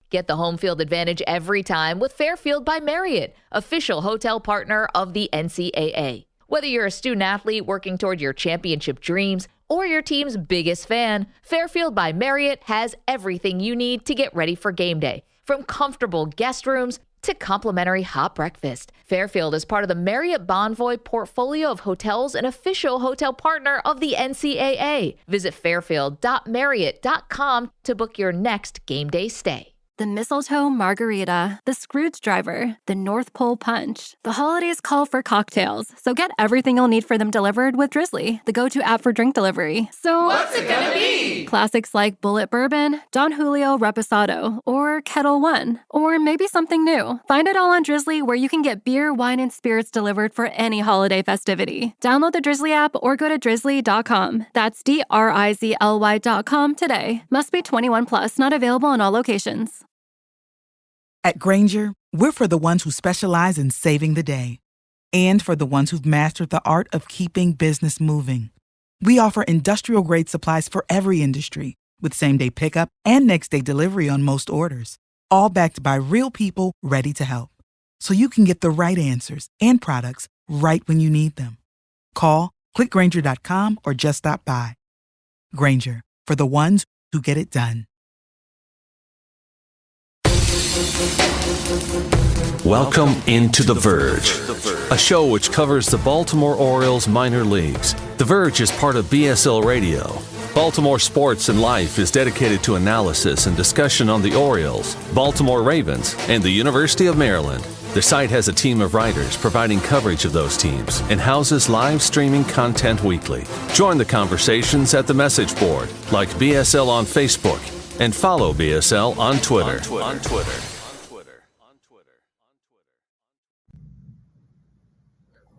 Get the home field advantage every time with Fairfield by Marriott, official hotel partner of the NCAA. Whether you're a student athlete working toward your championship dreams or your team's biggest fan, Fairfield by Marriott has everything you need to get ready for game day. From comfortable guest rooms to complimentary hot breakfast, Fairfield is part of the Marriott Bonvoy portfolio of hotels and official hotel partner of the NCAA. Visit fairfield.marriott.com to book your next game day stay. The mistletoe margarita, the Scrooge driver, the North Pole punch. The holidays call for cocktails, so get everything you'll need for them delivered with Drizzly, the go-to app for drink delivery. So what's it gonna be? Classics like Bullet Bourbon, Don Julio Reposado, or Kettle One, or maybe something new. Find it all on Drizzly, where you can get beer, wine, and spirits delivered for any holiday festivity. Download the Drizzly app or go to drizzly.com. That's DRIZLY.com today. Must be 21 plus, not available in all locations. At Grainger, we're for the ones who specialize in saving the day and for the ones who've mastered the art of keeping business moving. We offer industrial-grade supplies for every industry with same-day pickup and next-day delivery on most orders, all backed by real people ready to help. So you can get the right answers and products right when you need them. Call, click Grainger.com, or just stop by. Grainger, for the ones who get it done. Welcome into The Verge, a show which covers the Baltimore Orioles minor leagues. The Verge is part of BSL Radio. Baltimore Sports and Life is dedicated to analysis and discussion on the Orioles, Baltimore Ravens, and the University of Maryland. The site has a team of writers providing coverage of those teams and houses live streaming content weekly. Join the conversations at the message board, like BSL on Facebook, and follow BSL on Twitter.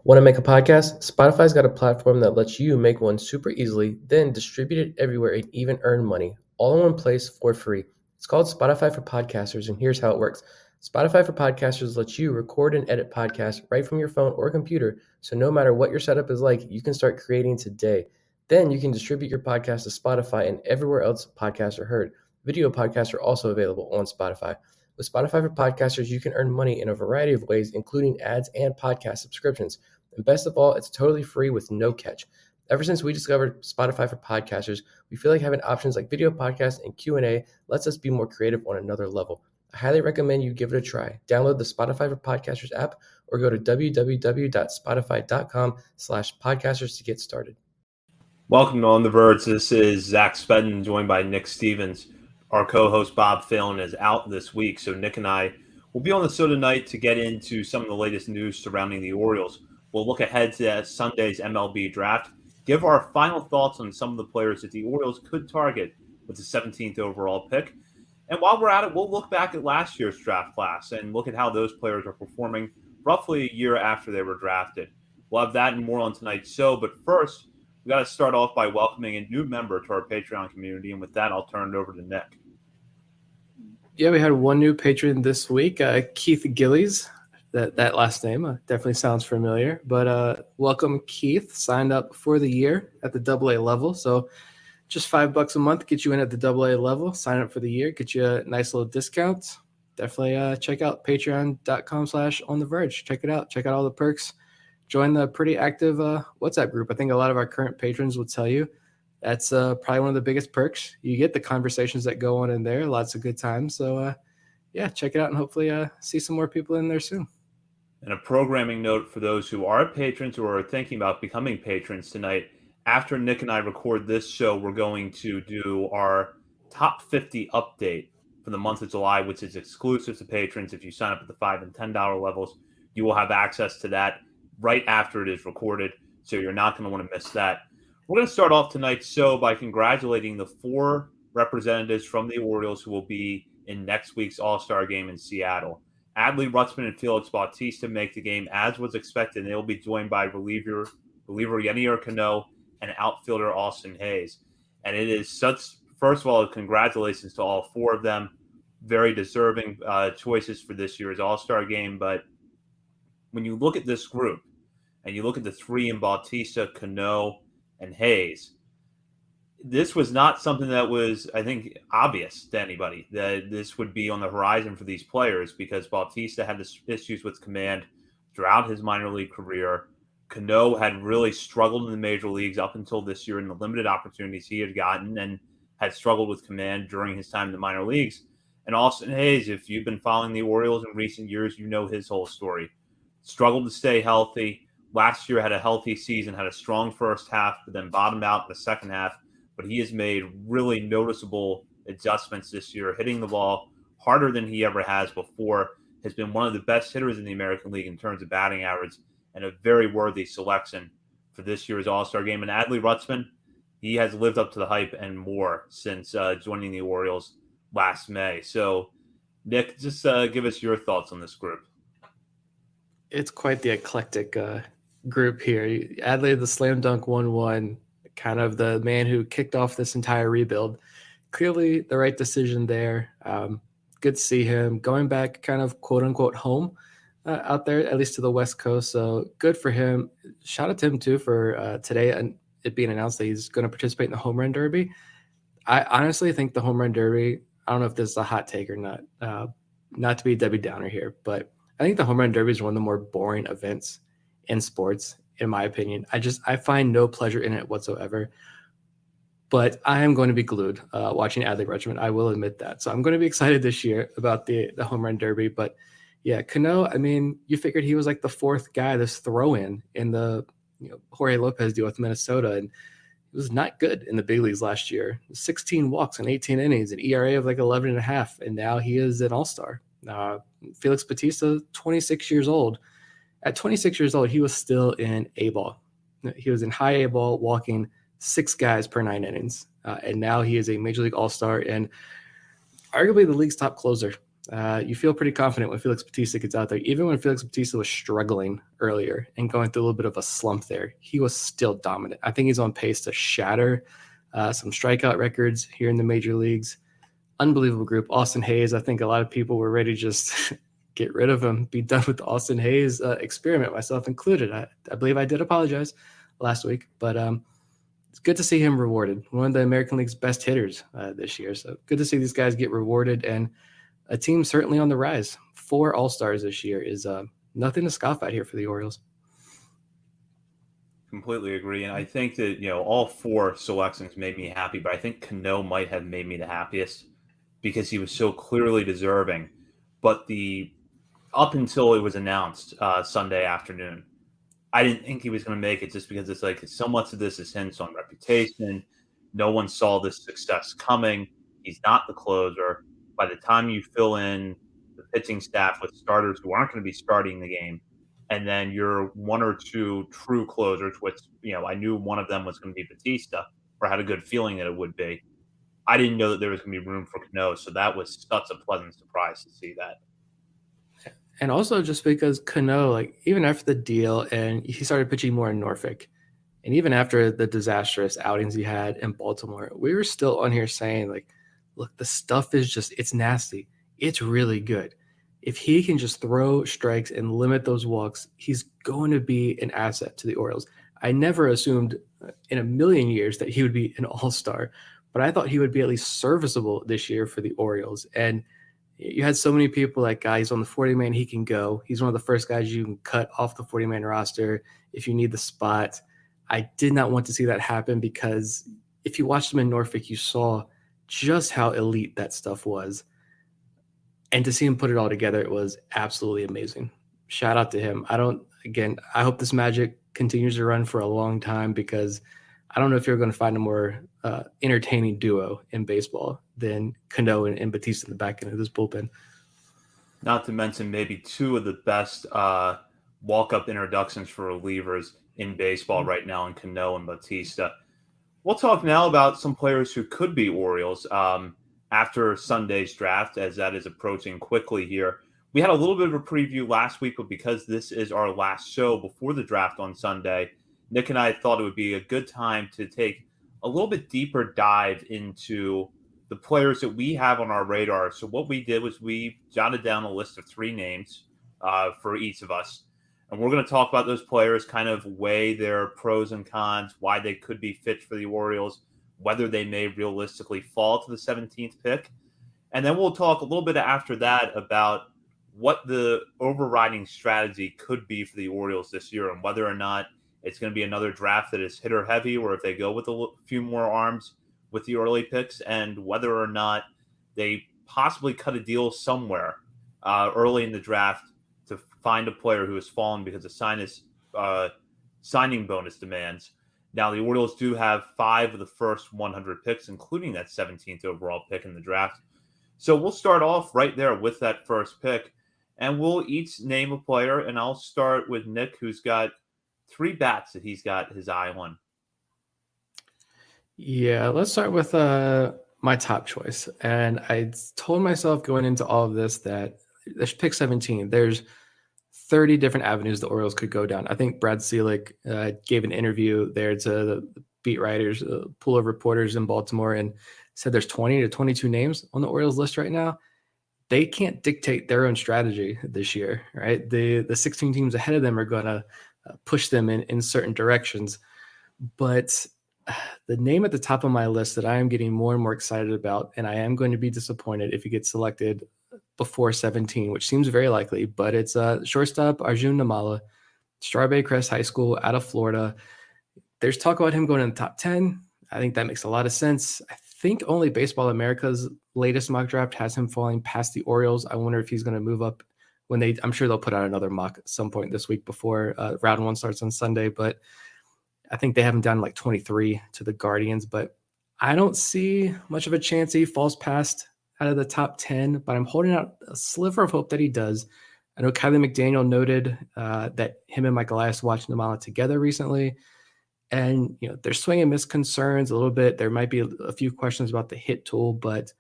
Want to make a podcast? Spotify's got a platform that lets you make one super easily, then distribute it everywhere and even earn money, all in one place for free. It's called Spotify for Podcasters, and here's how it works. Spotify for Podcasters lets you record and edit podcasts right from your phone or computer, so no matter what your setup is like, you can start creating today. Then you can distribute your podcast to Spotify and everywhere else podcasts are heard. Video podcasts are also available on Spotify. With Spotify for Podcasters, you can earn money in a variety of ways, including ads and podcast subscriptions. And best of all, it's totally free with no catch. Ever since we discovered Spotify for Podcasters, we feel like having options like video podcasts and Q&A lets us be more creative on another level. I highly recommend you give it a try. Download the Spotify for Podcasters app or go to www.spotify.com/podcasters to get started. Welcome to On the Verge. This is Zach Spedden, joined by Nick Stevens. Our co-host Bob Phelan is out this week, so Nick and I will be on the show tonight to get into some of the latest news surrounding the Orioles. We'll look ahead to Sunday's MLB draft, give our final thoughts on some of the players that the Orioles could target with the 17th overall pick. And while we're at it, we'll look back at last year's draft class and look at how those players are performing roughly a year after they were drafted. We'll have that and more on tonight's show, but first, we got to start off by welcoming a new member to our Patreon community, and with that, I'll turn it over to Nick. Yeah, we had one new patron this week, Keith Gillies. That last name definitely sounds familiar. But welcome, Keith. Signed up for the year at the AA level. So just $5 a month, get you in at the AA level. Sign up for the year, get you a nice little discount. Definitely check out patreon.com/ontheverge. Check it out. Check out all the perks. Join the pretty active WhatsApp group. I think a lot of our current patrons will tell you that's probably one of the biggest perks. You get the conversations that go on in there. Lots of good times. So, yeah, check it out and hopefully see some more people in there soon. And a programming note for those who are patrons or are thinking about becoming patrons tonight. After Nick and I record this show, we're going to do our top 50 update for the month of July, which is exclusive to patrons. If you sign up at the $5 and $10 levels, you will have access to that right after it is recorded, so you're not going to want to miss that. We're going to start off tonight's show by congratulating the 4 representatives from the Orioles who will be in next week's All-Star game in Seattle. Adley Rutschman and Felix Bautista make the game as was expected, and they will be joined by reliever Yenier Cano and outfielder Austin Hayes. And it is such, first of all, congratulations to all 4 of them. Very deserving choices for this year's All-Star game. But when you look at this group, and you look at the 3 in Bautista, Cano, and Hayes, this was not something that was, I think, obvious to anybody that this would be on the horizon for these players because Bautista had issues with command throughout his minor league career. Cano had really struggled in the major leagues up until this year in the limited opportunities he had gotten and had struggled with command during his time in the minor leagues. And Austin Hayes, if you've been following the Orioles in recent years, you know his whole story. Struggled to stay healthy. Last year had a healthy season, had a strong first half, but then bottomed out in the second half. But he has made really noticeable adjustments this year, hitting the ball harder than he ever has before, has been one of the best hitters in the American League in terms of batting average, and a very worthy selection for this year's All-Star game. And Adley Rutschman, he has lived up to the hype and more since joining the Orioles last May. So, Nick, just give us your thoughts on this group. It's quite the eclectic group here. Adley, the slam dunk 1-1, kind of the man who kicked off this entire rebuild. Clearly the right decision there. Good to see him going back kind of quote unquote home out there, at least to the West Coast. So good for him. Shout out to him too for today and it being announced that he's going to participate in the home run derby. I honestly think the home run derby, I don't know if this is a hot take or not, not to be Debbie Downer here, but I think the home run derby is one of the more boring events in sports, in my opinion. I find no pleasure in it whatsoever. But I am going to be glued watching Adley Rutschman. I will admit that. So I'm going to be excited this year about the home run derby. But yeah, Cano, I mean, you figured he was like the fourth guy, this throw-in in the Jorge Lopez deal with Minnesota. And it was not good in the big leagues last year. 16 walks in 18 innings, an ERA of like 11.5. And now he is an all-star. Felix Bautista, 26 years old. At 26 years old, he was still in A-ball. He was in high A-ball, walking 6 guys per 9 innings. And now he is a Major League All-Star and arguably the league's top closer. You feel pretty confident when Felix Bautista gets out there. Even when Felix Bautista was struggling earlier and going through a little bit of a slump there, he was still dominant. I think he's on pace to shatter some strikeout records here in the major leagues. Unbelievable group. Austin Hayes, I think a lot of people were ready to just get rid of him, be done with the Austin Hayes experiment, myself included. I believe I did apologize last week, but it's good to see him rewarded. One of the American League's best hitters this year. So good to see these guys get rewarded and a team certainly on the rise. 4 All-Stars this year is nothing to scoff at here for the Orioles. Completely agree. And I think that, all 4 selections made me happy, but I think Cano might have made me the happiest because he was so clearly deserving. But up until it was announced Sunday afternoon, I didn't think he was going to make it just because it's like so much of this is hints on reputation. No one saw this success coming. He's not the closer. By the time you fill in the pitching staff with starters who aren't going to be starting the game, and then you're 1 or 2 true closers, which, I knew one of them was going to be Bautista, or had a good feeling that it would be. I didn't know that there was going to be room for Cano, so that was such a pleasant surprise to see that. And also just because Cano, even after the deal and he started pitching more in Norfolk, and even after the disastrous outings he had in Baltimore, we were still on here saying, look, the stuff is it's nasty. It's really good. If he can just throw strikes and limit those walks, he's going to be an asset to the Orioles. I never assumed in a million years that he would be an all-star, but I thought he would be at least serviceable this year for the Orioles. And you had so many people he's on the 40-man, he can go. He's one of the first guys you can cut off the 40-man roster if you need the spot. I did not want to see that happen because if you watched him in Norfolk, you saw just how elite that stuff was. And to see him put it all together, it was absolutely amazing. Shout out to him. I hope this magic continues to run for a long time because I don't know if you're going to find a more entertaining duo in baseball than Cano and Bautista in the back end of this bullpen. Not to mention maybe 2 of the best walk-up introductions for relievers in baseball right now in Cano and Bautista. We'll talk now about some players who could be Orioles after Sunday's draft, as that is approaching quickly here. We had a little bit of a preview last week, but because this is our last show before the draft on Sunday, Nick and I thought it would be a good time to take a little bit deeper dive into the players that we have on our radar. So what we did was we jotted down a list of 3 names for each of us. And we're going to talk about those players, kind of weigh their pros and cons, why they could be fit for the Orioles, whether they may realistically fall to the 17th pick. And then we'll talk a little bit after that about what the overriding strategy could be for the Orioles this year and whether or not it's going to be another draft that is hitter heavy or if they go with a few more arms with the early picks and whether or not they possibly cut a deal somewhere early in the draft to find a player who has fallen because of signing bonus demands. Now, the Orioles do have 5 of the first 100 picks, including that 17th overall pick in the draft. So we'll start off right there with that first pick, and we'll each name a player, and I'll start with Nick, who's got 3 bats that he's got his eye on. Yeah, let's start with my top choice. And I told myself going into all of this that there's pick 17. There's 30 different avenues the Orioles could go down. I think Brad Selig gave an interview there to the beat writers, pool of reporters in Baltimore, and said there's 20 to 22 names on the Orioles list right now. They can't dictate their own strategy this year, right? The 16 teams ahead of them are going to push them in certain directions. But the name at the top of my list that I am getting more and more excited about, and I am going to be disappointed if he gets selected before 17, which seems very likely, but it's shortstop Arjun Nimmala, Strawberry Crest High School out of Florida. There's talk about him going in the top 10. I think that makes a lot of sense. I think only Baseball America's latest mock draft has him falling past the Orioles. I wonder if he's going to move up I'm sure they'll put out another mock at some point this week before round 1 starts on Sunday, but I think they have him down like 23 to the Guardians, but I don't see much of a chance he falls past out of the top 10, but I'm holding out a sliver of hope that he does. I know Kylie McDaniel noted that him and Mike Elias watched Nimmala together recently, and there's swing and miss concerns a little bit. There might be a few questions about the hit tool, but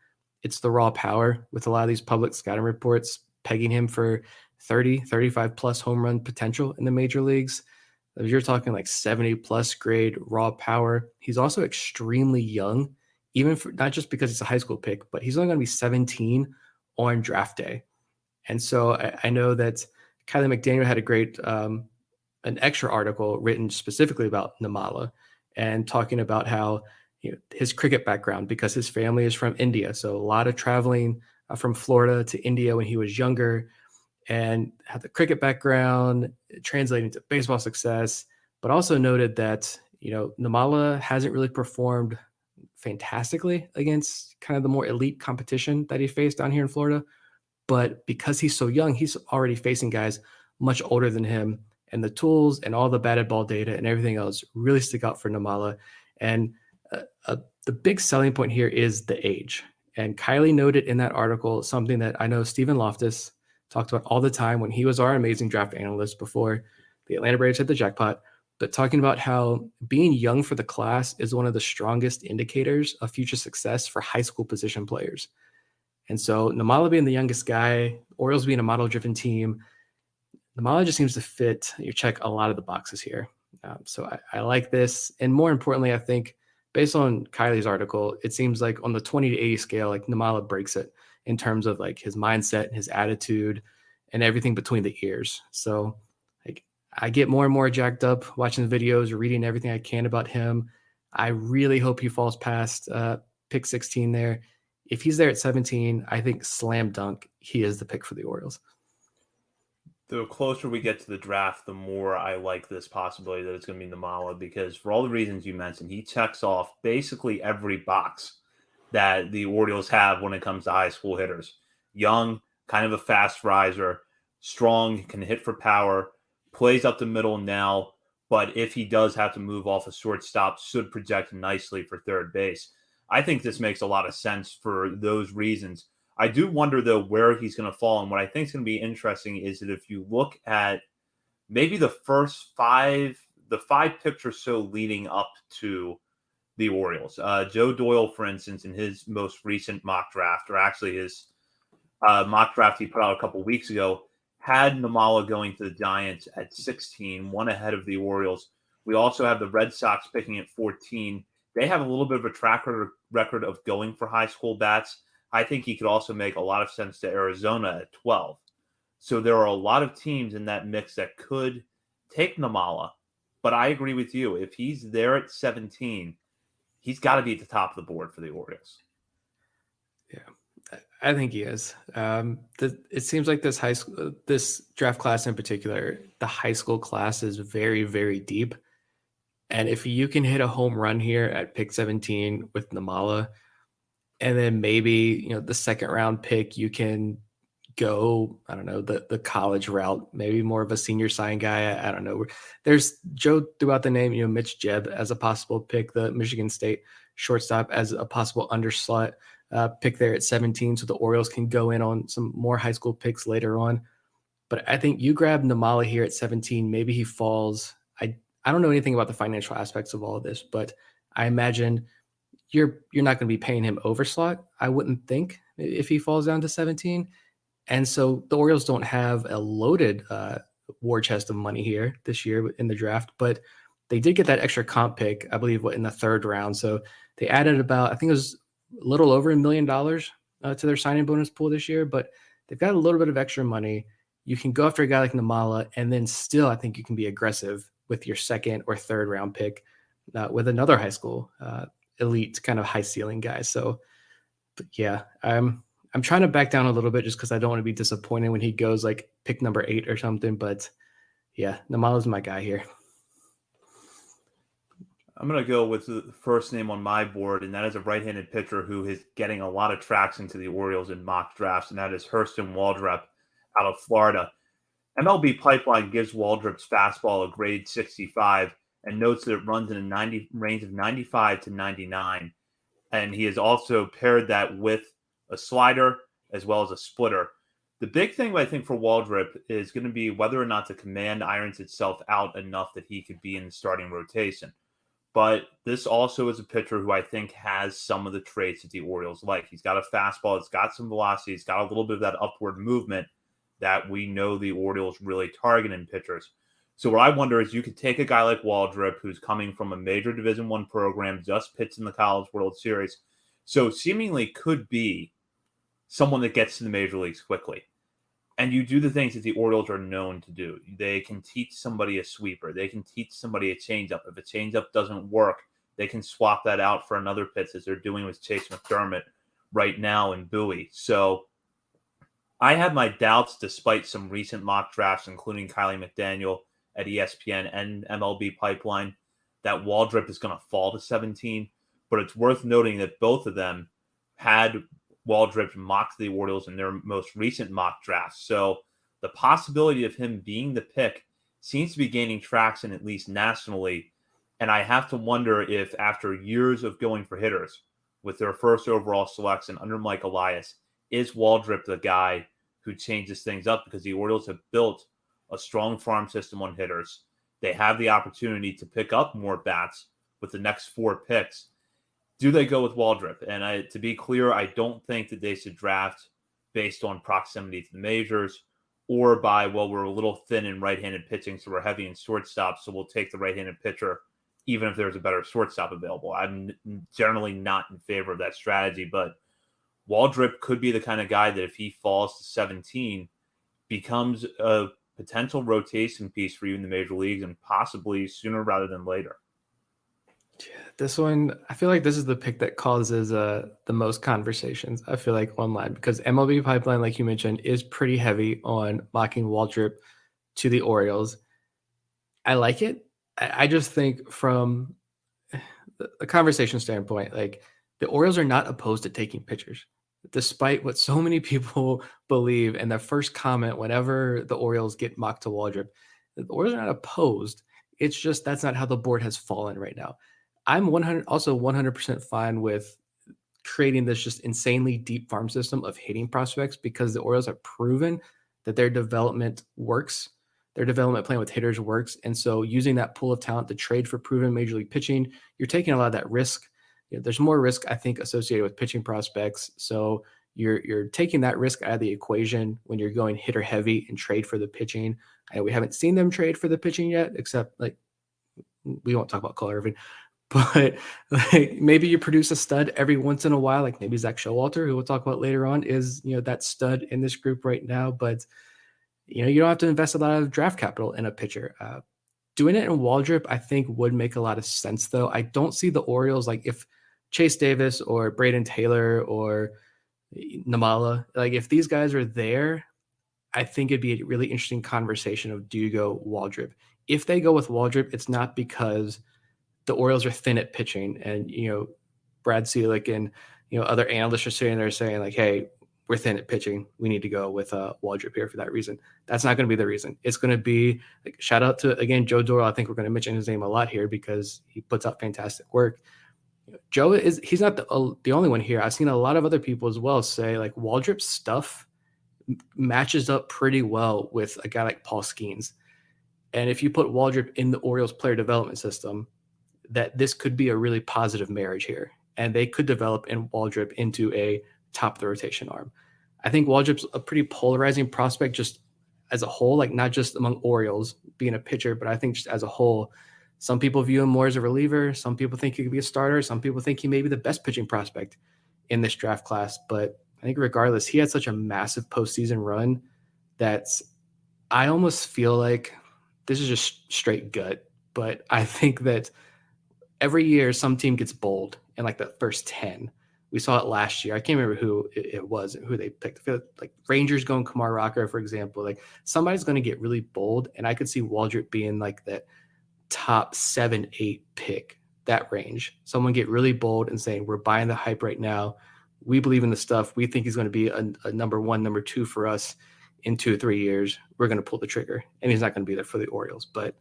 it's the raw power with a lot of these public scouting reports pegging him for 30, 35 plus home run potential in the major leagues. If you're talking like 70 plus grade raw power, he's also extremely young, even for not just because it's a high school pick, but he's only going to be 17 on draft day. And so I know that Kylie McDaniel had a great, an extra article written specifically about Nimmala and talking about how his cricket background, because his family is from India. So a lot of traveling from Florida to India when he was younger, and had the cricket background translating to baseball success, but also noted that, Nimmala hasn't really performed fantastically against kind of the more elite competition that he faced down here in Florida. But because he's so young, he's already facing guys much older than him, and the tools and all the batted ball data and everything else really stick out for Nimmala. And the big selling point here is the age. And Kylie noted in that article something that I know Stephen Loftus talked about all the time when he was our amazing draft analyst before the Atlanta Braves hit the jackpot, but talking about how being young for the class is one of the strongest indicators of future success for high school position players. And so Nimmala being the youngest guy, Orioles being a model-driven team, Nimmala just seems to check a lot of the boxes here. So I like this. And more importantly, I think based on Kylie's article, it seems like on the 20 to 80 scale, like Nimmala breaks it in terms of like his mindset, his attitude, and everything between the ears. So like I get more and more jacked up watching the videos, reading everything I can about him. I really hope he falls past pick 16 there. If he's there at 17, I think slam dunk, he is the pick for the Orioles. The closer we get to the draft, the more I like this possibility that it's going to be Nimmala, because for all the reasons you mentioned, he checks off basically every box that the Orioles have when it comes to high school hitters. Young, kind of a fast riser, strong, can hit for power, plays up the middle now, but if he does have to move off a shortstop, should project nicely for third base. I think this makes a lot of sense for those reasons. I do wonder, though, where he's going to fall. And what I think is going to be interesting is that if you look at maybe the first 5 picks or so leading up to the Orioles. Joe Doyle, for instance, in his most recent mock draft, or actually his mock draft he put out a couple weeks ago, had Nimmala going to the Giants at 16, one ahead of the Orioles. We also have the Red Sox picking at 14. They have a little bit of a track record of going for high school bats. I think he could also make a lot of sense to Arizona at 12. So there are a lot of teams in that mix that could take Nimmala. But I agree with you. If he's there at 17, he's got to be at the top of the board for the Orioles. Yeah, I think he is. It seems like this draft class in particular, the high school class is very, very deep. And if you can hit a home run here at pick 17 with Namala, and then maybe, the second round pick, you can go, I don't know, the college route, maybe more of a senior sign guy. I don't know. There's Joe threw out the name, Mitch Jebb as a possible pick, the Michigan State shortstop as a possible underslot pick there at 17. So the Orioles can go in on some more high school picks later on. But I think you grab Namala here at 17. Maybe he falls. I don't know anything about the financial aspects of all of this, but I imagine you're not going to be paying him overslot, I wouldn't think, if he falls down to 17. And so the Orioles don't have a loaded war chest of money here this year in the draft, but they did get that extra comp pick, I believe, in the third round. So they added about, I think it was a little over $1 million to their signing bonus pool this year, but they've got a little bit of extra money. You can go after a guy like Namala, and then still I think you can be aggressive with your second or third round pick with another high school elite kind of high ceiling guy. So yeah, I'm trying to back down a little bit just because I don't want to be disappointed when he goes like pick number 8 or something. But yeah, Namala's my guy here. I'm going to go with the first name on my board, and that is a right-handed pitcher who is getting a lot of traction to the Orioles in mock drafts, and that is Hurston Waldrep out of Florida. MLB Pipeline gives Waldrop's fastball a grade 65 and notes that it runs in a range of 95 to 99. And he has also paired that with a slider as well as a splitter. The big thing, I think, for Waldrep is going to be whether or not the command irons itself out enough that he could be in the starting rotation. But this also is a pitcher who I think has some of the traits that the Orioles like. He's got a fastball. It's got some velocity. It's got a little bit of that upward movement that we know the Orioles really target in pitchers. So what I wonder is you could take a guy like Waldrep, who's coming from a major Division I program, just pitched in the College World Series, so seemingly could be someone that gets to the major leagues quickly. And you do the things that the Orioles are known to do. They can teach somebody a sweeper. They can teach somebody a changeup. If a changeup doesn't work, they can swap that out for another pitch, as they're doing with Chase McDermott right now in Bowie. So I have my doubts, despite some recent mock drafts, including Kylie McDaniel at ESPN and MLB Pipeline, that Waldrep is going to fall to 17. But it's worth noting that both of them had Waldrep mocked the Orioles in their most recent mock drafts. So the possibility of him being the pick seems to be gaining traction, at least nationally. And I have to wonder if, after years of going for hitters with their first overall selection under Mike Elias, is Waldrep the guy who changes things up? Because the Orioles have built a strong farm system on hitters. They have the opportunity to pick up more bats with the next 4 picks. Do they go with Waldrep? And to be clear, I don't think that they should draft based on proximity to the majors or by, well, we're a little thin in right-handed pitching, so we're heavy in shortstop, so we'll take the right-handed pitcher even if there's a better shortstop available. I'm generally not in favor of that strategy, but Waldrep could be the kind of guy that if he falls to 17, becomes a potential rotation piece for you in the major leagues, and possibly sooner rather than later. Yeah, this one, I feel like this is the pick that causes the most conversations, I feel like, online, because MLB Pipeline, like you mentioned, is pretty heavy on mocking Waldrep to the Orioles. I like it. I just think from the conversation standpoint, like, the Orioles are not opposed to taking pitchers, despite what so many people believe. And their first comment whenever the Orioles get mocked to Waldrep, the Orioles are not opposed. It's just that's not how the board has fallen right now. I'm 100% fine with creating this just insanely deep farm system of hitting prospects, because the Orioles have proven that their development works. Their development plan with hitters works. And so using that pool of talent to trade for proven major league pitching, you're taking a lot of that risk. There's more risk, I think, associated with pitching prospects. So you're taking that risk out of the equation when you're going hitter heavy and trade for the pitching. And we haven't seen them trade for the pitching yet, except, like, we won't talk about Cole Irvin. But like, maybe you produce a stud every once in a while, like maybe Zach Showalter, who we'll talk about later on, is that stud in this group right now. But you don't have to invest a lot of draft capital in a pitcher. Doing it in Waldrop, I think, would make a lot of sense, though. I don't see the Orioles, like if Chase Davis or Braden Taylor or Namala, like if these guys are there, I think it'd be a really interesting conversation of, do you go Waldrop? If they go with Waldrop, it's not because the Orioles are thin at pitching and, Brad Selick and, other analysts are sitting there saying like, hey, we're thin at pitching. We need to go with Waldrop here for that reason. That's not going to be the reason. It's going to be like, shout out to, again, Joe Doral. I think we're going to mention his name a lot here because he puts out fantastic work. Joe he's not the only one here. I've seen a lot of other people as well say like Waldrop's stuff matches up pretty well with a guy like Paul Skeens. And if you put Waldrop in the Orioles player development system, that this could be a really positive marriage here. And they could develop in Waldrop into a top of the rotation arm. I think Waldrop's a pretty polarizing prospect just as a whole, like not just among Orioles being a pitcher, but I think just as a whole. Some people view him more as a reliever. Some people think he could be a starter. Some people think he may be the best pitching prospect in this draft class. But I think regardless, he had such a massive postseason run that I almost feel like this is just straight gut. But I think that every year some team gets bold in like the first 10. We saw it last year. I can't remember who it was, who they picked. I feel like Rangers going Kumar Rocker, for example. Like somebody's going to get really bold. And I could see Waldrop being like that top 7-8 pick, that range. Someone get really bold and saying, we're buying the hype right now. We believe in the stuff. We think he's going to be a number 1, number 2 for us in 2 or 3 years. We're going to pull the trigger. And he's not going to be there for the Orioles, but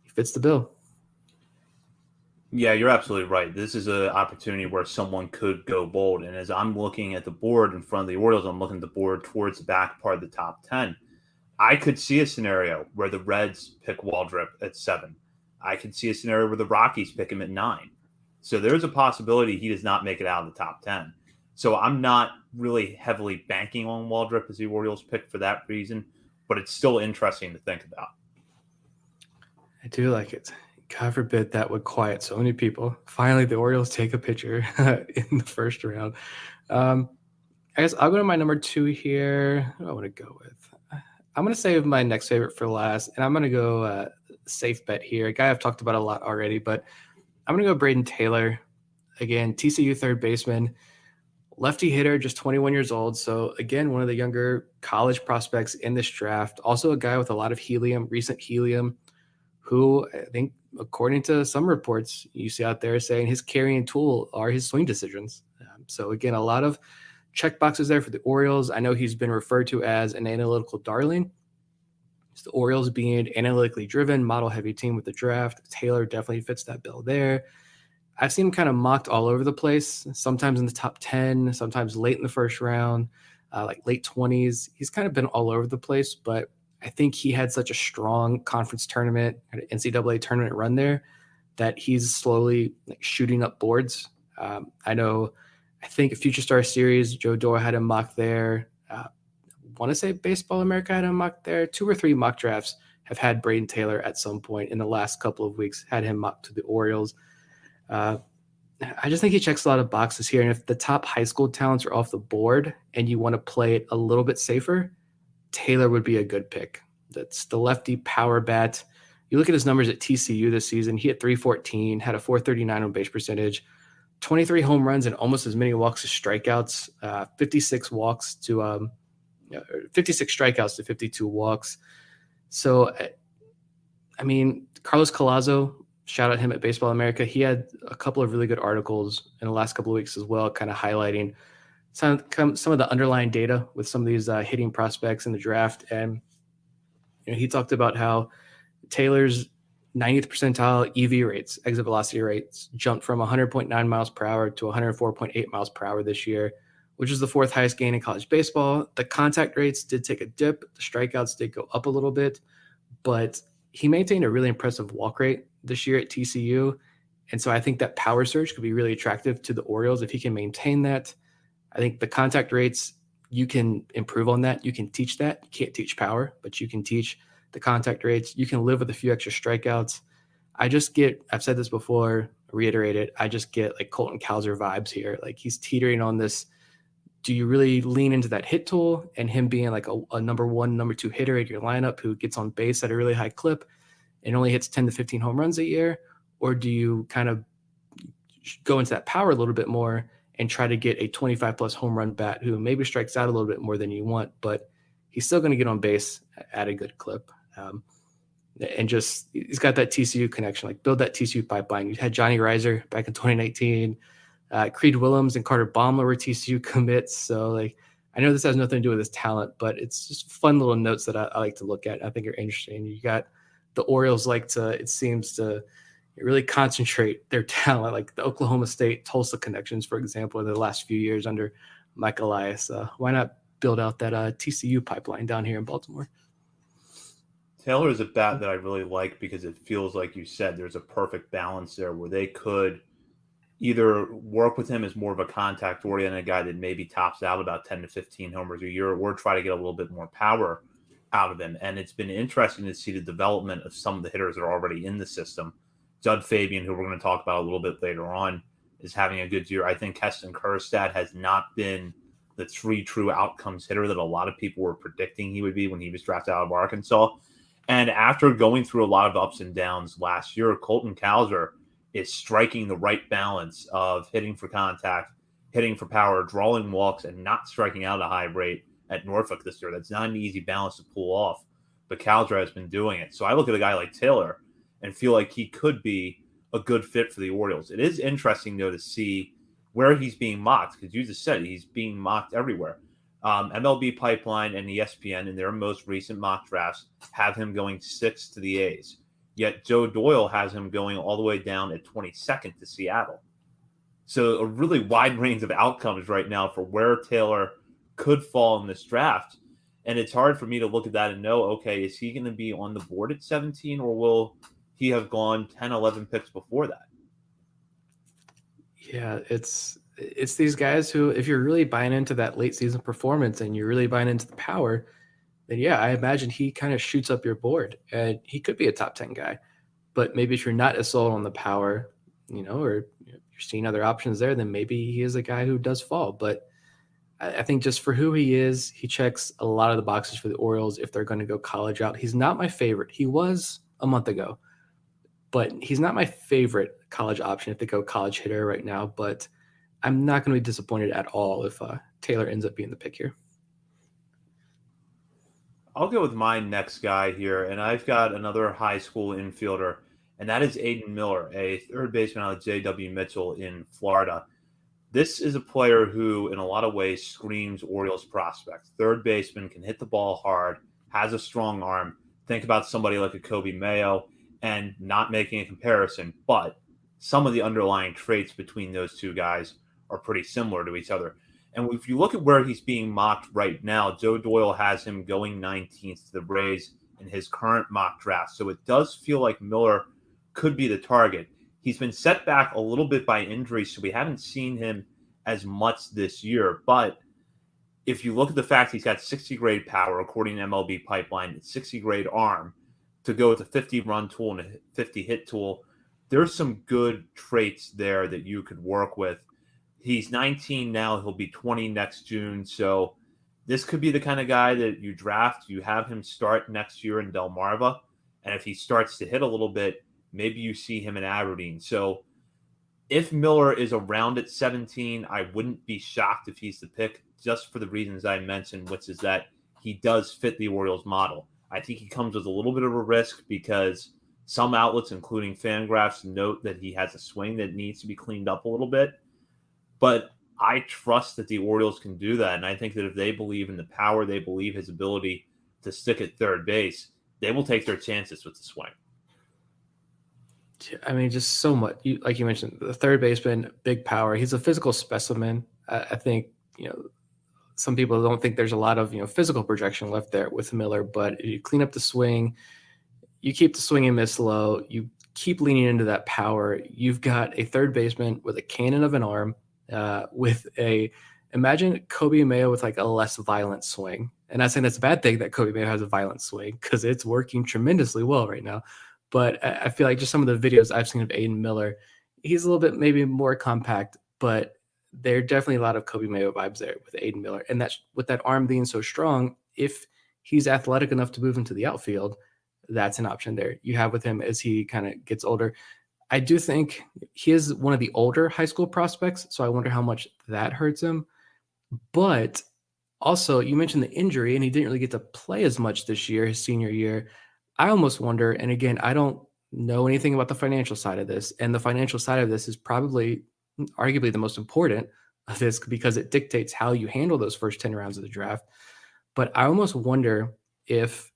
he fits the bill. Yeah, you're absolutely right. This is an opportunity where someone could go bold. And as I'm looking at the board in front of the Orioles, I'm looking at the board towards the back part of the top 10. I could see a scenario where the Reds pick Waldrop at 7. I could see a scenario where the Rockies pick him at 9. So there's a possibility he does not make it out of the top 10. So I'm not really heavily banking on Waldrop as the Orioles pick for that reason, but it's still interesting to think about. I do like it. God forbid that would quiet so many people. Finally, the Orioles take a pitcher in the first round. I guess I'll go to my number 2 here. Who do I want to go with? I'm going to save my next favorite for last, and I'm going to go safe bet here. A guy I've talked about a lot already, but I'm going to go Braden Taylor. Again, TCU third baseman, lefty hitter, just 21 years old. So, again, one of the younger college prospects in this draft. Also a guy with a lot of recent helium, who I think, according to some reports you see out there, saying his carrying tool are his swing decisions. So, again, a lot of check boxes there for the Orioles. I know he's been referred to as an analytical darling. It's the Orioles being analytically driven, model-heavy team with the draft. Taylor definitely fits that bill there. I've seen him kind of mocked all over the place, sometimes in the top 10, sometimes late in the first round, like late 20s. He's kind of been all over the place, but I think he had such a strong conference tournament, NCAA tournament run there, that he's slowly shooting up boards. I think a Future Star Series, Joe Doral had him mocked there. Want to say Baseball America had him mocked there. 2 or 3 mock drafts have had Braden Taylor at some point in the last couple of weeks, had him mocked to the Orioles. I just think he checks a lot of boxes here. And if the top high school talents are off the board and you want to play it a little bit safer, Taylor would be a good pick. That's the lefty power bat. You look at his numbers at TCU this season, he hit .314, had a .439 on base percentage, 23 home runs and almost as many walks as strikeouts, 56 strikeouts to 52 walks. So, I mean, Carlos Collazo, shout out him at Baseball America. He had a couple of really good articles in the last couple of weeks as well, kind of highlighting some of the underlying data with some of these hitting prospects in the draft. And he talked about how Taylor's 90th percentile EV rates, exit velocity rates, jumped from 100.9 miles per hour to 104.8 miles per hour this year, which is the 4th highest gain in college baseball. The contact rates did take a dip. The strikeouts did go up a little bit, but he maintained a really impressive walk rate this year at TCU. And so I think that power surge could be really attractive to the Orioles if he can maintain that. I think the contact rates, you can improve on that. You can teach that. You can't teach power, but you can teach the contact rates. You can live with a few extra strikeouts. I've said this before, reiterate it, I just get like Colton Cowser vibes here. Like he's teetering on this. Do you really lean into that hit tool and him being like a number 1, number 2 hitter at your lineup who gets on base at a really high clip? and only hits 10 to 15 home runs a year? Or do you kind of go into that power a little bit more and try to get a 25 plus home run bat who maybe strikes out a little bit more than you want, but he's still going to get on base at a good clip? And just, he's got that TCU connection, like build that TCU pipeline. You had Johnny Reiser back in 2019. Creed Willems and Carter Baumler were TCU commits. So like, I know this has nothing to do with his talent, but it's just fun little notes that I like to look at. I think are interesting. You got the Orioles it seems to really concentrate their talent, like the Oklahoma State Tulsa connections, for example, in the last few years under Mike Elias. Why not build out that TCU pipeline down here in Baltimore? Taylor is a bat that I really like because it feels like you said there's a perfect balance there where they could either work with him as more of a contact-oriented guy that maybe tops out about 10 to 15 homers a year, or try to get a little bit more power out of him. And it's been interesting to see the development of some of the hitters that are already in the system. Judd Fabian, who we're going to talk about a little bit later on, is having a good year. I think Keston Kjerstad has not been the true outcomes hitter that a lot of people were predicting he would be when he was drafted out of Arkansas. And after going through a lot of ups and downs last year, Colton Cowser is striking the right balance of hitting for contact, hitting for power, drawing walks, and not striking out at a high rate at Norfolk this year. That's not an easy balance to pull off, but Cowser has been doing it. So I look at a guy like Taylor and feel like he could be a good fit for the Orioles. It is interesting, though, to see where he's being mocked, because you just said he's being mocked everywhere. MLB Pipeline and ESPN in their most recent mock drafts have him going 6th to the A's. Yet Joe Doyle has him going all the way down at 22nd to Seattle. So a really wide range of outcomes right now for where Taylor could fall in this draft. And it's hard for me to look at that and know, okay, is he going to be on the board at 17, or will he have gone 10, 11 picks before that? Yeah, it's these guys who, if you're really buying into that late season performance and you're really buying into the power, then yeah, I imagine he kind of shoots up your board, and he could be a top 10 guy. But maybe if you're not as sold on the power, or you're seeing other options there, then maybe he is a guy who does fall. But I think just for who he is, he checks a lot of the boxes for the Orioles if they're going to go college out. He's not my favorite. He was a month ago, but he's not my favorite college option if they go college hitter right now. But I'm not going to be disappointed at all if Taylor ends up being the pick here. I'll go with my next guy here, and I've got another high school infielder, and that is Aiden Miller, a third baseman out of J.W. Mitchell in Florida. This is a player who, in a lot of ways, screams Orioles prospect. Third baseman, can hit the ball hard, has a strong arm. Think about somebody like a Kobe Mayo, and not making a comparison, but some of the underlying traits between those two guys are pretty similar to each other. And if you look at where he's being mocked right now, Joe Doyle has him going 19th to the Rays in his current mock draft. So it does feel like Miller could be the target. He's been set back a little bit by injury, so we haven't seen him as much this year. But if you look at the fact he's got 60 grade power, according to MLB Pipeline, 60 grade arm to go with a 50 run tool and a 50 hit tool, there's some good traits there that you could work with. He's 19 now. He'll be 20 next June. So this could be the kind of guy that you draft. You have him start next year in Delmarva. And if he starts to hit a little bit, maybe you see him in Aberdeen. So if Miller is around at 17, I wouldn't be shocked if he's the pick, just for the reasons I mentioned, which is that he does fit the Orioles model. I think he comes with a little bit of a risk because some outlets, including Fangraphs, note that he has a swing that needs to be cleaned up a little bit. But I trust that the Orioles can do that. And I think that if they believe in the power, they believe his ability to stick at third base, they will take their chances with the swing. I mean, just so much. Like you mentioned, the third baseman, big power. He's a physical specimen. I think, some people don't think there's a lot of, physical projection left there with Miller, but if you clean up the swing, you keep the swing and miss low, you keep leaning into that power. You've got a third baseman with a cannon of an arm, imagine Kobe Mayo with like a less violent swing. And I'm saying that's a bad thing that Kobe Mayo has a violent swing, because it's working tremendously well right now. But I feel like just some of the videos I've seen of Aiden Miller, he's a little bit maybe more compact, but there are definitely a lot of Kobe Mayo vibes there with Aiden Miller. And that's with that arm being so strong, if he's athletic enough to move into the outfield, that's an option there you have with him as he kind of gets older. I do think he is one of the older high school prospects, so I wonder how much that hurts him. But also, you mentioned the injury, and he didn't really get to play as much this year, his senior year. I almost wonder, and again, I don't know anything about the financial side of this, and the financial side of this is probably arguably the most important of this because it dictates how you handle those first 10 rounds of the draft. But I almost wonder if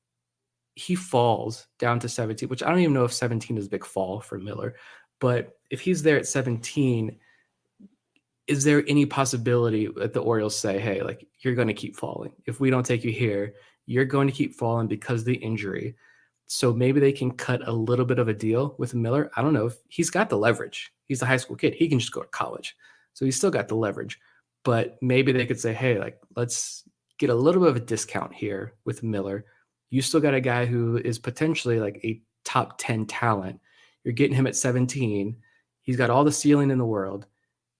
he falls down to 17, which I don't even know if 17 is a big fall for Miller, but if he's there at 17, is there any possibility that the Orioles say, hey, like, you're going to keep falling. If we don't take you here, you're going to keep falling because of the injury. So maybe they can cut a little bit of a deal with Miller. I don't know if he's got the leverage. He's a high school kid. He can just go to college. So he's still got the leverage. But maybe they could say, hey, like, let's get a little bit of a discount here with Miller. You still got a guy who is potentially like a top 10 talent. You're getting him at 17. He's got all the ceiling in the world.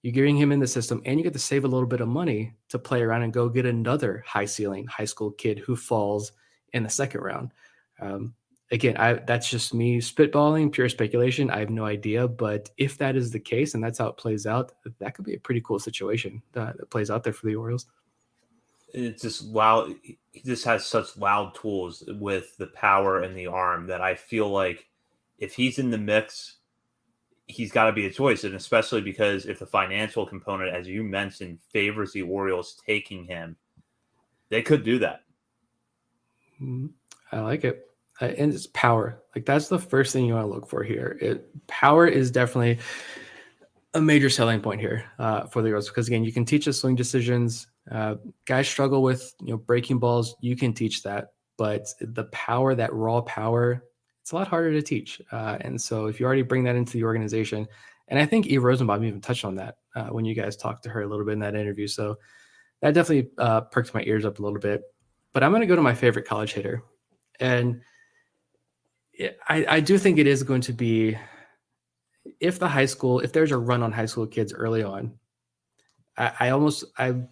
You're getting him in the system, and you get to save a little bit of money to play around and go get another high ceiling high school kid who falls in the second round. Again, that's just me spitballing, pure speculation. I have no idea, but if that is the case and that's how it plays out, that could be a pretty cool situation that plays out there for the Orioles. It's just loud. He just has such loud tools with the power and the arm that I feel like if he's in the mix, he's got to be a choice. And especially because if the financial component, as you mentioned, favors the Orioles taking him, they could do that. I like it. And it's power. Like, that's the first thing you want to look for here. Power is definitely a major selling point here for the Orioles, because again, you can teach us swing decisions. Guys struggle with breaking balls. You can teach that, but the power, that raw power, it's a lot harder to teach. And so if you already bring that into the organization, and I think Eve Rosenbaum even touched on that when you guys talked to her a little bit in that interview. So that definitely perked my ears up a little bit. But I'm going to go to my favorite college hitter. And I do think it is going to be, if there's a run on high school kids early on, I'm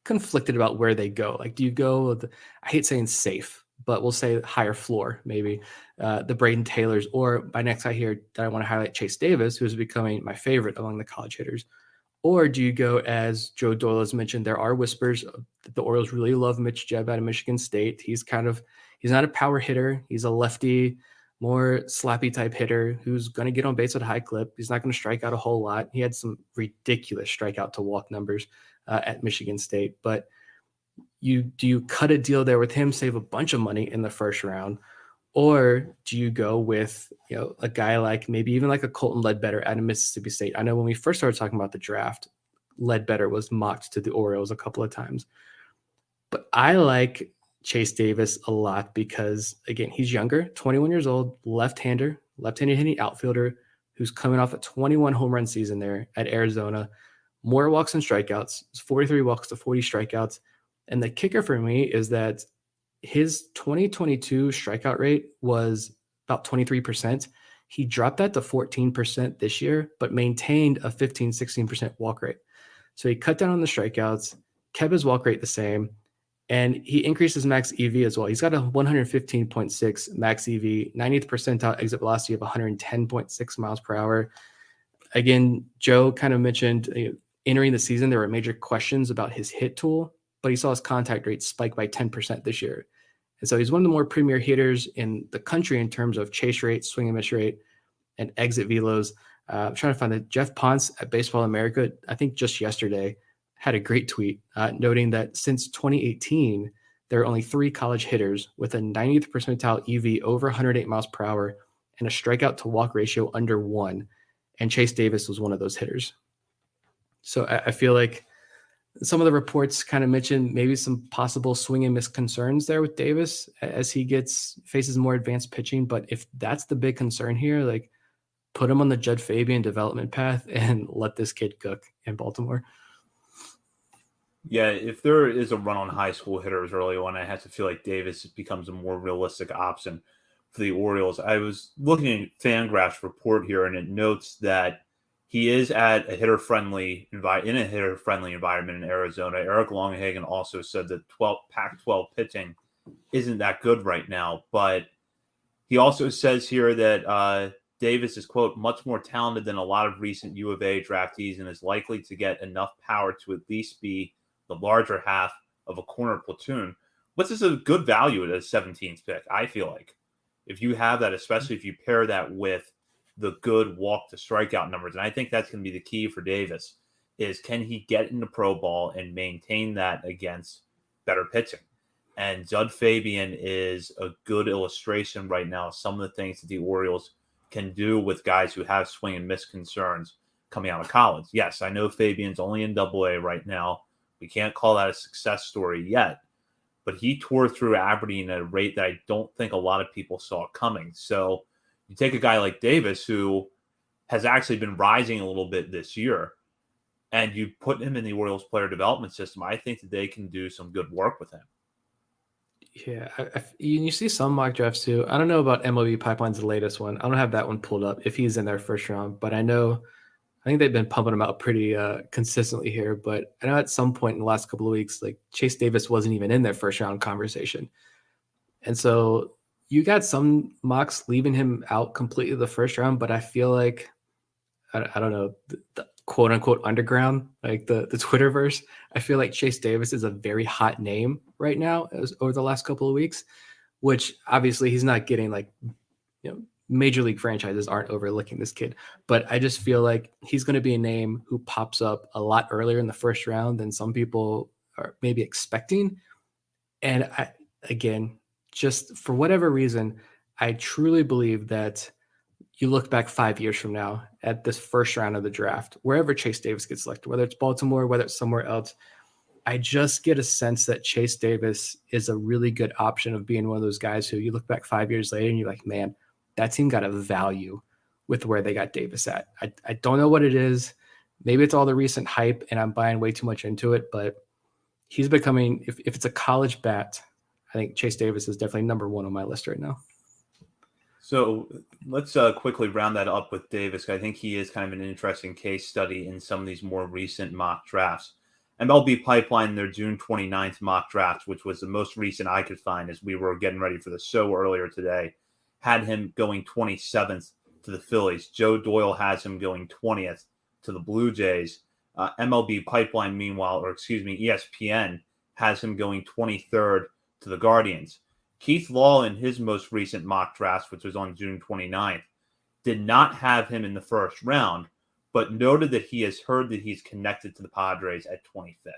conflicted about where they go. Like, do you go with, I hate saying safe, but we'll say higher floor, maybe the Braden Taylors, or my next guy here that I want to highlight, Chase Davis, who's becoming my favorite among the college hitters. Or do you go, as Joe Doyle has mentioned, there are whispers that the Orioles really love Mitch Jebb out of Michigan State. He's not a power hitter. He's a lefty, more slappy type hitter who's going to get on base at a high clip. He's not going to strike out a whole lot. He had some ridiculous strikeout to walk numbers at Michigan State. But do you cut a deal there with him, save a bunch of money in the first round? Or do you go with a guy like maybe even like a Colton Ledbetter out of Mississippi State? I know when we first started talking about the draft, Ledbetter was mocked to the Orioles a couple of times. But I like Chase Davis a lot because, again, he's younger, 21 years old, left-handed hitting outfielder who's coming off a 21 home run season there at Arizona. More walks and strikeouts, 43 walks to 40 strikeouts. And the kicker for me is that his 2022 strikeout rate was about 23%. He dropped that to 14% this year, but maintained a 16% walk rate. So he cut down on the strikeouts, kept his walk rate the same, and he increased his max EV as well. He's got a 115.6 max EV, 90th percentile exit velocity of 110.6 miles per hour. Again, Joe kind of mentioned entering the season, there were major questions about his hit tool, but he saw his contact rate spike by 10% this year. And so he's one of the more premier hitters in the country in terms of chase rate, swing and miss rate, and exit velos. I'm trying to find that. Jeff Ponce at Baseball America, I think just yesterday, had a great tweet noting that since 2018, there are only 3 college hitters with a 90th percentile EV over 108 miles per hour and a strikeout to walk ratio under 1. And Chase Davis was one of those hitters. So I feel like some of the reports kind of mentioned maybe some possible swing and miss concerns there with Davis as he faces more advanced pitching. But if that's the big concern here, like, put him on the Judd Fabian development path and let this kid cook in Baltimore. Yeah, if there is a run on high school hitters early on, I have to feel like Davis becomes a more realistic option for the Orioles. I was looking at FanGraphs report here, and it notes that he is at a hitter-friendly environment in Arizona. Eric Longenhagen also said that Pac-12 pitching isn't that good right now, but He also says here that Davis is, quote, much more talented than a lot of recent U of A draftees and is likely to get enough power to at least be the larger half of a corner platoon. Which is a good value at a 17th pick, I feel like. If you have that, especially if you pair that with the good walk to strikeout numbers. And I think that's going to be the key for Davis is can he get into pro ball and maintain that against better pitching? And Judd Fabian is a good illustration right now of some of the things that the Orioles can do with guys who have swing and miss concerns coming out of college. Yes, I know Fabian's only in Double-A right now. We can't call that a success story yet. But he tore through Aberdeen at a rate that I don't think a lot of people saw coming. So you take a guy like Davis, who has actually been rising a little bit this year, and you put him in the Orioles player development system, I think that they can do some good work with him. Yeah, you see some mock drafts too. I don't know about MLB Pipeline's the latest one. I don't have that one pulled up if he's in their first round, but I think they've been pumping him out pretty consistently here. But I know at some point in the last couple of weeks, like Chase Davis wasn't even in their first round conversation. And so you got some mocks leaving him out completely the first round, but I feel like, I don't know, the quote unquote underground, like the Twitterverse, I feel like Chase Davis is a very hot name right now over the last couple of weeks, which obviously he's not getting like, major league franchises aren't overlooking this kid, but I just feel like he's going to be a name who pops up a lot earlier in the first round than some people are maybe expecting. And again, just for whatever reason, I truly believe that you look back 5 years from now at this first round of the draft, wherever Chase Davis gets selected, whether it's Baltimore, whether it's somewhere else, I just get a sense that Chase Davis is a really good option of being one of those guys who you look back 5 years later and you're like, man, that team got a value with where they got Davis at. I don't know what it is. Maybe it's all the recent hype and I'm buying way too much into it, but he's becoming, if it's a college bat, I think Chase Davis is definitely number one on my list right now. So let's quickly round that up with Davis. I think he is kind of an interesting case study in some of these more recent mock drafts. MLB Pipeline, their June 29th mock draft, which was the most recent I could find as we were getting ready for the show earlier today, had him going 27th to the Phillies. Joe Doyle has him going 20th to the Blue Jays. MLB Pipeline, meanwhile, ESPN has him going 23rd to the Guardians. Keith Law, in his most recent mock draft, which was on June 29th, did not have him in the first round, but noted that he has heard that he's connected to the Padres at 25th.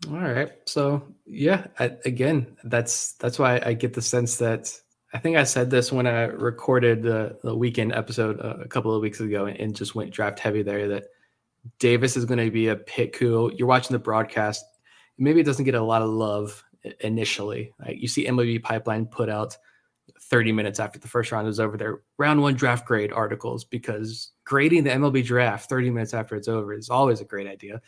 All right. So, yeah, again, that's why I get the sense that I think I said this when I recorded the weekend episode a couple of weeks ago and just went draft heavy there, that Davis is going to be a pick who you're watching the broadcast. Maybe it doesn't get a lot of love initially. You see MLB Pipeline put out 30 minutes after the first round is over their round one draft grade articles, because grading the MLB draft 30 minutes after it's over is always a great idea.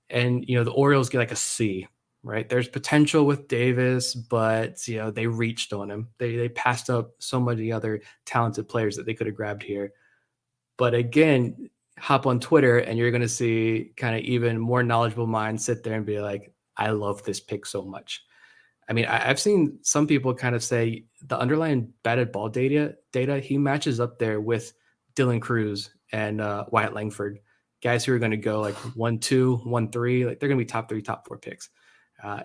And, the Orioles get like a C, right? There's potential with Davis, but, they reached on him. They passed up so many other talented players that they could have grabbed here. But again, hop on Twitter and you're going to see kind of even more knowledgeable minds sit there and be like, I love this pick so much. I mean, I've seen some people kind of say the underlying batted ball data, he matches up there with Dylan Cruz and Wyatt Langford, guys who are going to go like 1-2, 1-3, like they're going to be top 3, top 4 picks.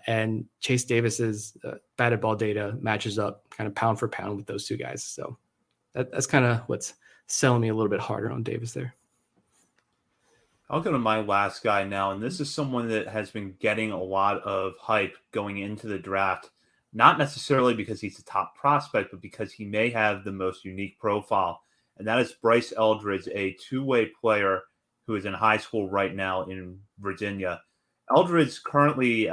And Chase Davis's batted ball data matches up kind of pound for pound with those two guys. So that's kind of what's selling me a little bit harder on Davis there. I'll go to my last guy now, and this is someone that has been getting a lot of hype going into the draft, not necessarily because he's a top prospect, but because he may have the most unique profile, and that is Bryce Eldridge, a two-way player who is in high school right now in Virginia. Eldridge currently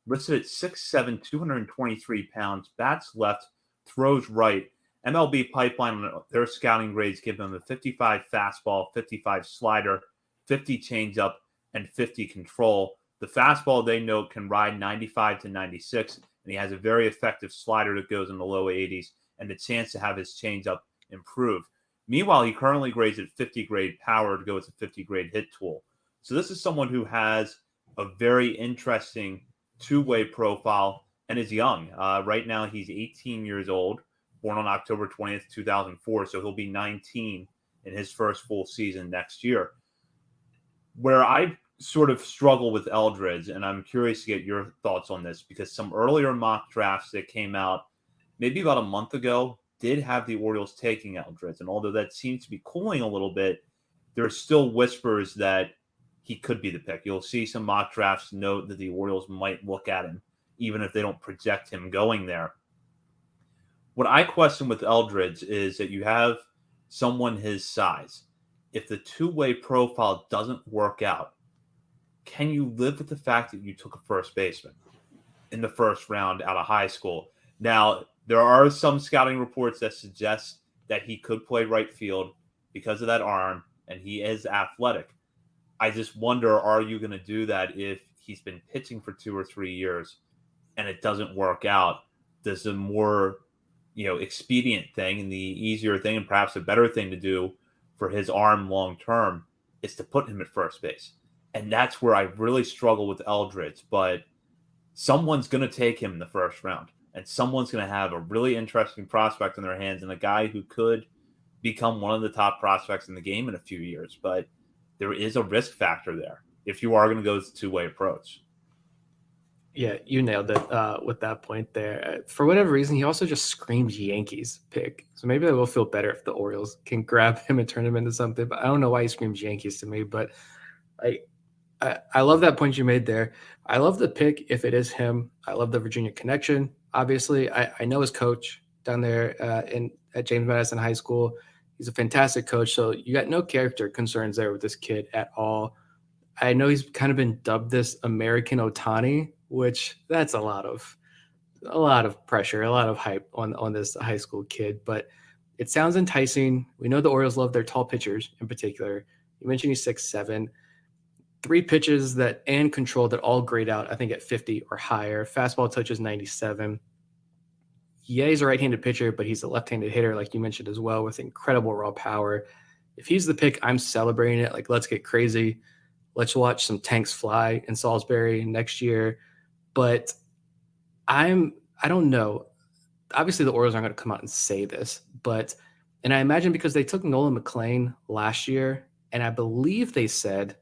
listed at 6'7", 223 pounds, bats left, throws right. MLB Pipeline, their scouting grades give him a 55 fastball, 55 slider, 50 changeup, and 50 control. The fastball, they note, can ride 95 to 96, and he has a very effective slider that goes in the low 80s and the chance to have his changeup improve. Meanwhile, he currently grades at 50 grade power to go with a 50 grade hit tool. So this is someone who has a very interesting two-way profile and is young. Right now, he's 18 years old, born on October 20th, 2004. So he'll be 19 in his first full season next year. Where I sort of struggle with Eldridge, and I'm curious to get your thoughts on this, because some earlier mock drafts that came out maybe about a month ago did have the Orioles taking Eldridge. And although that seems to be cooling a little bit, there's still whispers that he could be the pick. You'll see some mock drafts note that the Orioles might look at him, even if they don't project him going there. What I question with Eldridge is that you have someone his size. If the two-way profile doesn't work out, can you live with the fact that you took a first baseman in the first round out of high school? Now, there are some scouting reports that suggest that he could play right field because of that arm, and he is athletic. I just wonder, are you going to do that if he's been pitching for 2 or 3 years and it doesn't work out? Does the more, expedient thing and the easier thing and perhaps a better thing to do for his arm long term is to put him at first base? And that's where I really struggle with Eldridge. But someone's going to take him in the first round, and someone's going to have a really interesting prospect in their hands, and a guy who could become one of the top prospects in the game in a few years. But there is a risk factor there if you are going to go with the two-way approach. Yeah, you nailed it with that point there. For whatever reason, he also just screams Yankees pick. So maybe I will feel better if the Orioles can grab him and turn him into something. But I don't know why he screams Yankees to me. But I love that point you made there. I love the pick if it is him. I love the Virginia connection. Obviously, I know his coach down there at James Madison High School. He's a fantastic coach. So you got no character concerns there with this kid at all. I know he's kind of been dubbed this American Ohtani, which that's a lot of pressure, a lot of hype on this high school kid. But it sounds enticing. We know the Orioles love their tall pitchers in particular. You mentioned he's 6'7". 3 pitches and control that all grade out, I think, at 50 or higher. Fastball touch is 97. Yeah, he's a right-handed pitcher, but he's a left-handed hitter, like you mentioned as well, with incredible raw power. If he's the pick, I'm celebrating it. Like, let's get crazy. Let's watch some tanks fly in Salisbury next year. But I don't know. Obviously, the Orioles aren't going to come out and say this, and I imagine because they took Nolan McLean last year, and I believe they said,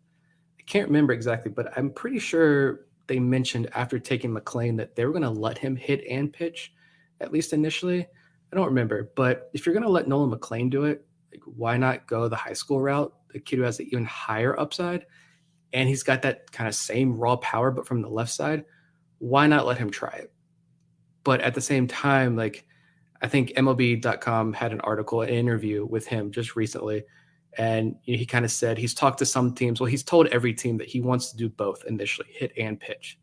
I can't remember exactly, but I'm pretty sure they mentioned after taking McLean that they were going to let him hit and pitch, at least initially. I don't remember, but if you're going to let Nolan McLean do it, like, why not go the high school route? The kid who has the even higher upside, and he's got that kind of same raw power, but from the left side. Why not let him try it? But at the same time, like, I think MLB.com had an interview with him just recently. And he kind of said he's talked to some teams. Well, he's told every team that he wants to do both initially, hit and pitch.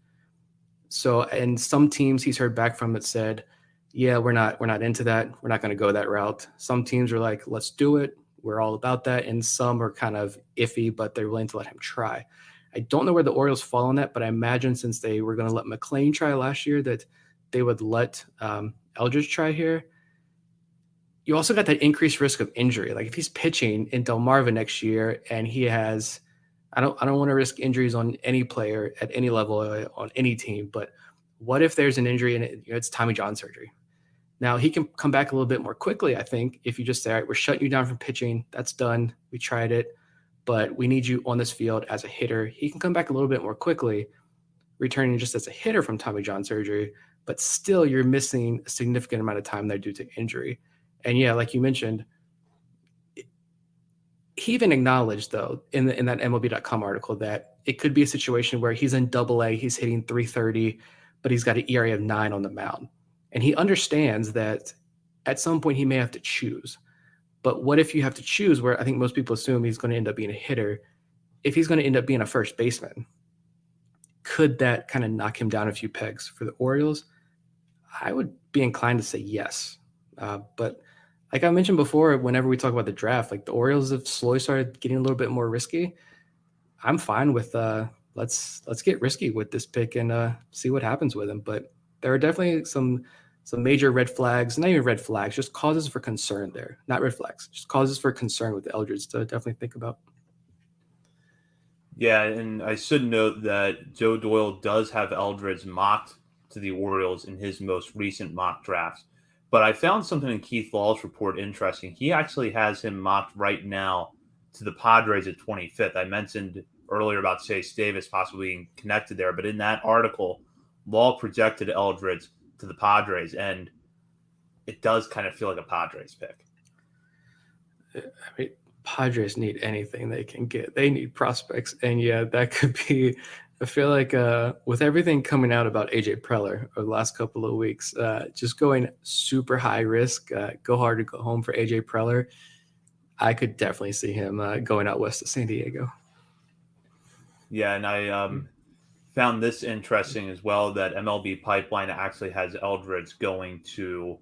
So, and some teams he's heard back from that said, yeah, we're not into that. We're not going to go that route. Some teams are like, let's do it. We're all about that. And some are kind of iffy, but they're willing to let him try. I don't know where the Orioles fall on that, but I imagine since they were going to let McLean try last year, that they would let Eldridge try here. You also got that increased risk of injury. Like, if he's pitching in Delmarva next year and he has, I don't want to risk injuries on any player at any level on any team, but what if there's an injury and it's Tommy John surgery? Now, he can come back a little bit more quickly, I think, if you just say, all right, we're shutting you down from pitching. That's done. We tried it, but we need you on this field as a hitter. He can come back a little bit more quickly, returning just as a hitter from Tommy John surgery, but still you're missing a significant amount of time there due to injury. And yeah, like you mentioned, he even acknowledged, though, in that MLB.com article that it could be a situation where he's in Double-A, he's hitting .330, but he's got an ERA of 9 on the mound. And he understands that at some point he may have to choose. But what if you have to choose where I think most people assume he's going to end up being a hitter? If he's going to end up being a first baseman, could that kind of knock him down a few pegs for the Orioles? I would be inclined to say yes. But like I mentioned before, whenever we talk about the draft, like, the Orioles have slowly started getting a little bit more risky. I'm fine with let's get risky with this pick and see what happens with him. But there are definitely some major red flags, not even red flags, just causes for concern there. Not red flags, just causes for concern with Eldridge to definitely think about. Yeah, and I should note that Joe Doyle does have Eldridge mocked to the Orioles in his most recent mock drafts. But I found something in Keith Law's report interesting. He actually has him mocked right now to the Padres at 25th. I mentioned earlier about Chase Davis possibly being connected there, but in that article, Law projected Eldridge to the Padres, and it does kind of feel like a Padres pick. I mean, Padres need anything they can get. They need prospects, and yeah, that could be. I feel like with everything coming out about AJ Preller over the last couple of weeks, just going super high risk, go hard to go home for AJ Preller. I could definitely see him going out west of San Diego. Yeah, and I found this interesting as well, that MLB Pipeline actually has Eldridge going to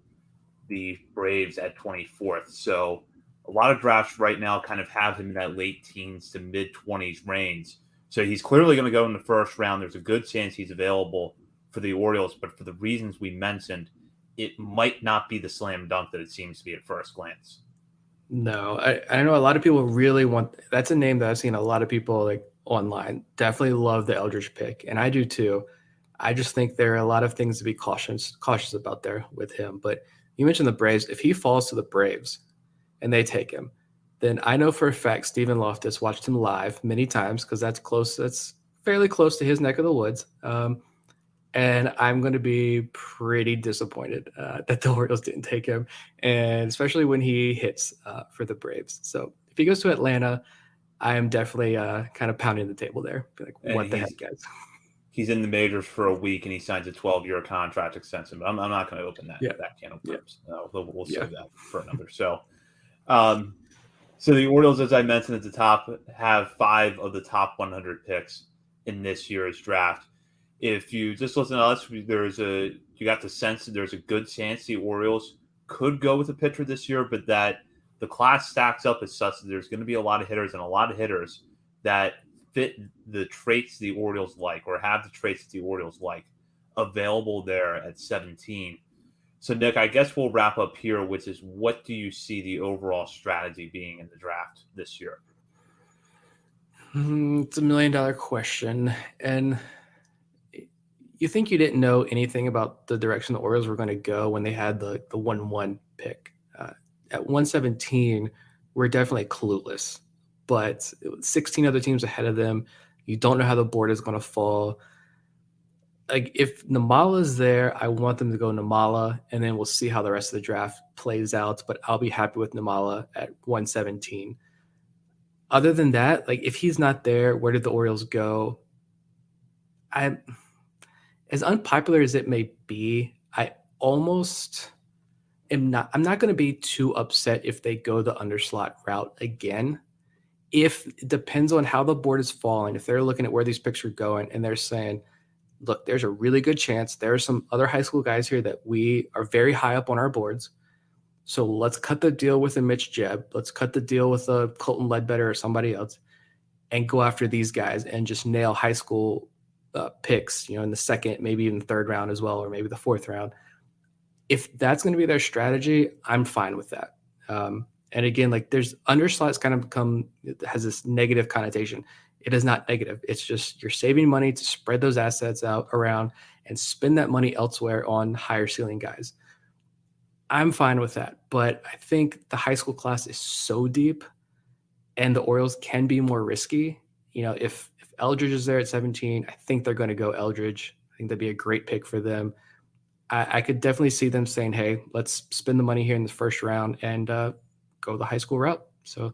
the Braves at 24th. So a lot of drafts right now kind of have him in that late teens to mid-20s range. So he's clearly going to go in the first round. There's a good chance he's available for the Orioles, but for the reasons we mentioned, it might not be the slam dunk that it seems to be at first glance. No, I know a lot of people really want – that's a name that I've seen a lot of people like online definitely love the Eldridge pick, and I do too. I just think there are a lot of things to be cautious about there with him. But you mentioned the Braves. If he falls to the Braves and they take him, then I know for a fact Stephen Loftus watched him live many times because that's close. That's fairly close to his neck of the woods. And I'm going to be pretty disappointed that the Orioles didn't take him, and especially when he hits for the Braves. So if he goes to Atlanta, I am definitely kind of pounding the table there. Be like, what the heck, guys? He's in the majors for a week, and he signs a 12-year contract extension. But I'm not going to open that can of worms. We'll save that for another. So the Orioles, as I mentioned at the top, have 5 of the top 100 picks in this year's draft. If you just listen to us, you got the sense that there's a good chance the Orioles could go with a pitcher this year, but that the class stacks up as such that there's going to be a lot of hitters that fit the traits the Orioles like, or have the traits that the Orioles like, available there at 17. So, Nick, I guess we'll wrap up here, which is, what do you see the overall strategy being in the draft this year? It's $1 million question. And you think you didn't know anything about the direction the Orioles were going to go when they had the 1-1 pick. At 117, we're definitely clueless. But 16 other teams ahead of them, you don't know how the board is going to fall. Like, if Namala's there, I want them to go Namala, and then we'll see how the rest of the draft plays out. But I'll be happy with Namala at 117. Other than that, like, if he's not there, where did the Orioles go? As unpopular as it may be, I almost am not. I'm not going to be too upset if they go the underslot route again. If it depends on how the board is falling, if they're looking at where these picks are going and they're saying, look, there's a really good chance there are some other high school guys here that we are very high up on our boards. So let's cut the deal with a Mitch Jebb. Let's cut the deal with a Colton Ledbetter or somebody else and go after these guys and just nail high school picks, in the second, maybe even the third round as well, or maybe the fourth round. If that's going to be their strategy, I'm fine with that. And again, like, there's underslots kind of has this negative connotation. It is not negative. It's just you're saving money to spread those assets out around and spend that money elsewhere on higher ceiling guys. I'm fine with that. But I think the high school class is so deep and the Orioles can be more risky. If Eldridge is there at 17, I think they're going to go Eldridge. I think that'd be a great pick for them. I could definitely see them saying, hey, let's spend the money here in the first round and go the high school route. So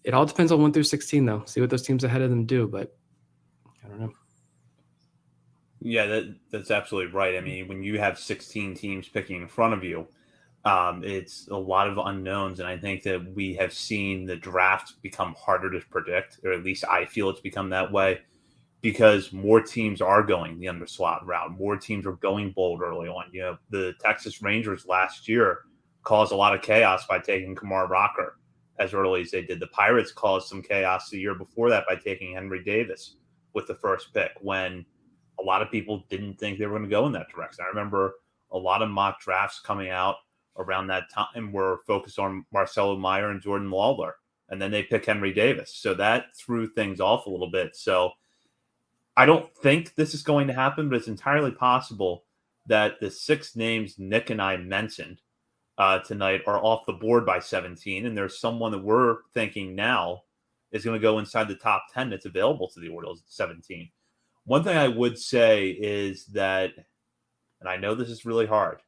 it all depends on 1 through 16, though. See what those teams ahead of them do, but I don't know. Yeah, that's absolutely right. I mean, when you have 16 teams picking in front of you, it's a lot of unknowns, and I think that we have seen the draft become harder to predict, or at least I feel it's become that way, because more teams are going the underslot route. More teams are going bold early on. The Texas Rangers last year caused a lot of chaos by taking Kumar Rocker as early as they did. The Pirates caused some chaos the year before that by taking Henry Davis with the first pick, when a lot of people didn't think they were going to go in that direction. I remember a lot of mock drafts coming out around that time were focused on Marcelo Meyer and Jordan Lawler, and then they pick Henry Davis. So that threw things off a little bit. So I don't think this is going to happen, but it's entirely possible that the 6 names Nick and I mentioned tonight are off the board by 17, and there's someone that we're thinking now is going to go inside the top 10 that's available to the Orioles at 17. One thing I would say is that, and I know this is really hard,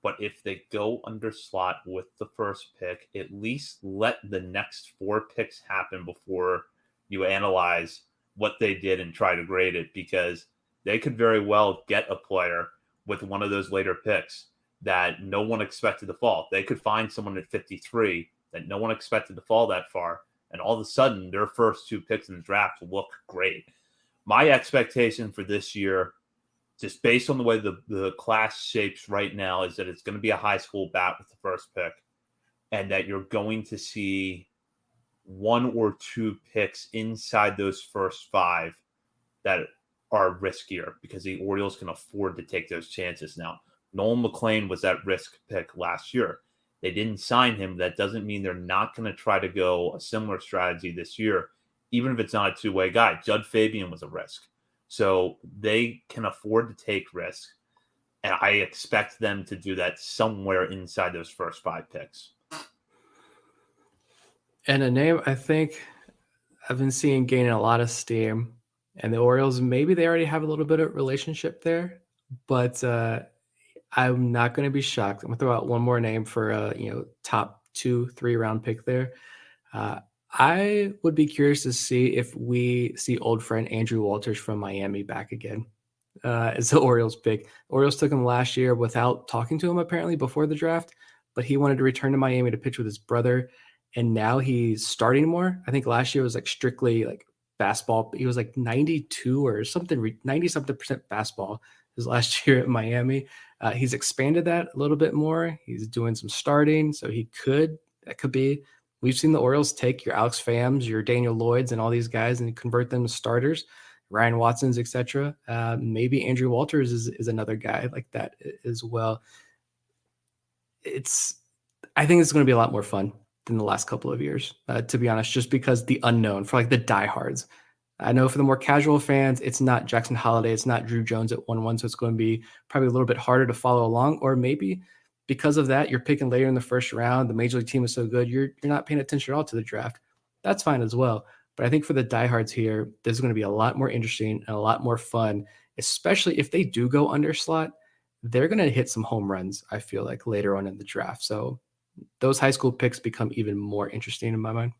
but if they go under slot with the first pick, at least let the next 4 picks happen before you analyze what they did and try to grade it, because they could very well get a player with one of those later picks that no one expected to fall. They could find someone at 53 that no one expected to fall that far, and all of a sudden their first 2 picks in the draft look great. My expectation for this year, just based on the way the class shapes right now, is that it's going to be a high school bat with the first pick, and that you're going to see 1 or 2 picks inside those first 5 that are riskier because the Orioles can afford to take those chances now. Nolan McLean was that risk pick last year. They didn't sign him. That doesn't mean they're not going to try to go a similar strategy this year, even if it's not a two-way guy. Judd Fabian was a risk. So they can afford to take risks, and I expect them to do that somewhere inside those first 5 picks. And a name I think I've been seeing gaining a lot of steam, and the Orioles, maybe they already have a little bit of relationship there, but I'm not going to be shocked. I'm going to throw out one more name for a top 2-3 round pick there. I would be curious to see if we see old friend Andrew Walters from Miami back again as the Orioles pick. Orioles took him last year without talking to him apparently before the draft, but he wanted to return to Miami to pitch with his brother, and now he's starting more. I think last year was like strictly like fastball. He was like 92 or something, 90 something % fastball his last year at Miami. He's expanded that a little bit more. He's doing some starting, so that could be. We've seen the Orioles take your Alex Phams, your Daniel Lloyds, and all these guys and convert them to starters, Ryan Watsons, etc. Maybe Andrew Walters is another guy like that as well. I think it's going to be a lot more fun than the last couple of years, to be honest, just because the unknown for like the diehards. I know for the more casual fans, it's not Jackson Holliday, it's not Drew Jones at 1-1, so it's going to be probably a little bit harder to follow along. Or maybe because of that, you're picking later in the first round, the major league team is so good, you're not paying attention at all to the draft. That's fine as well. But I think for the diehards here, this is going to be a lot more interesting and a lot more fun, especially if they do go under slot. They're going to hit some home runs, I feel like, later on in the draft. So those high school picks become even more interesting in my mind.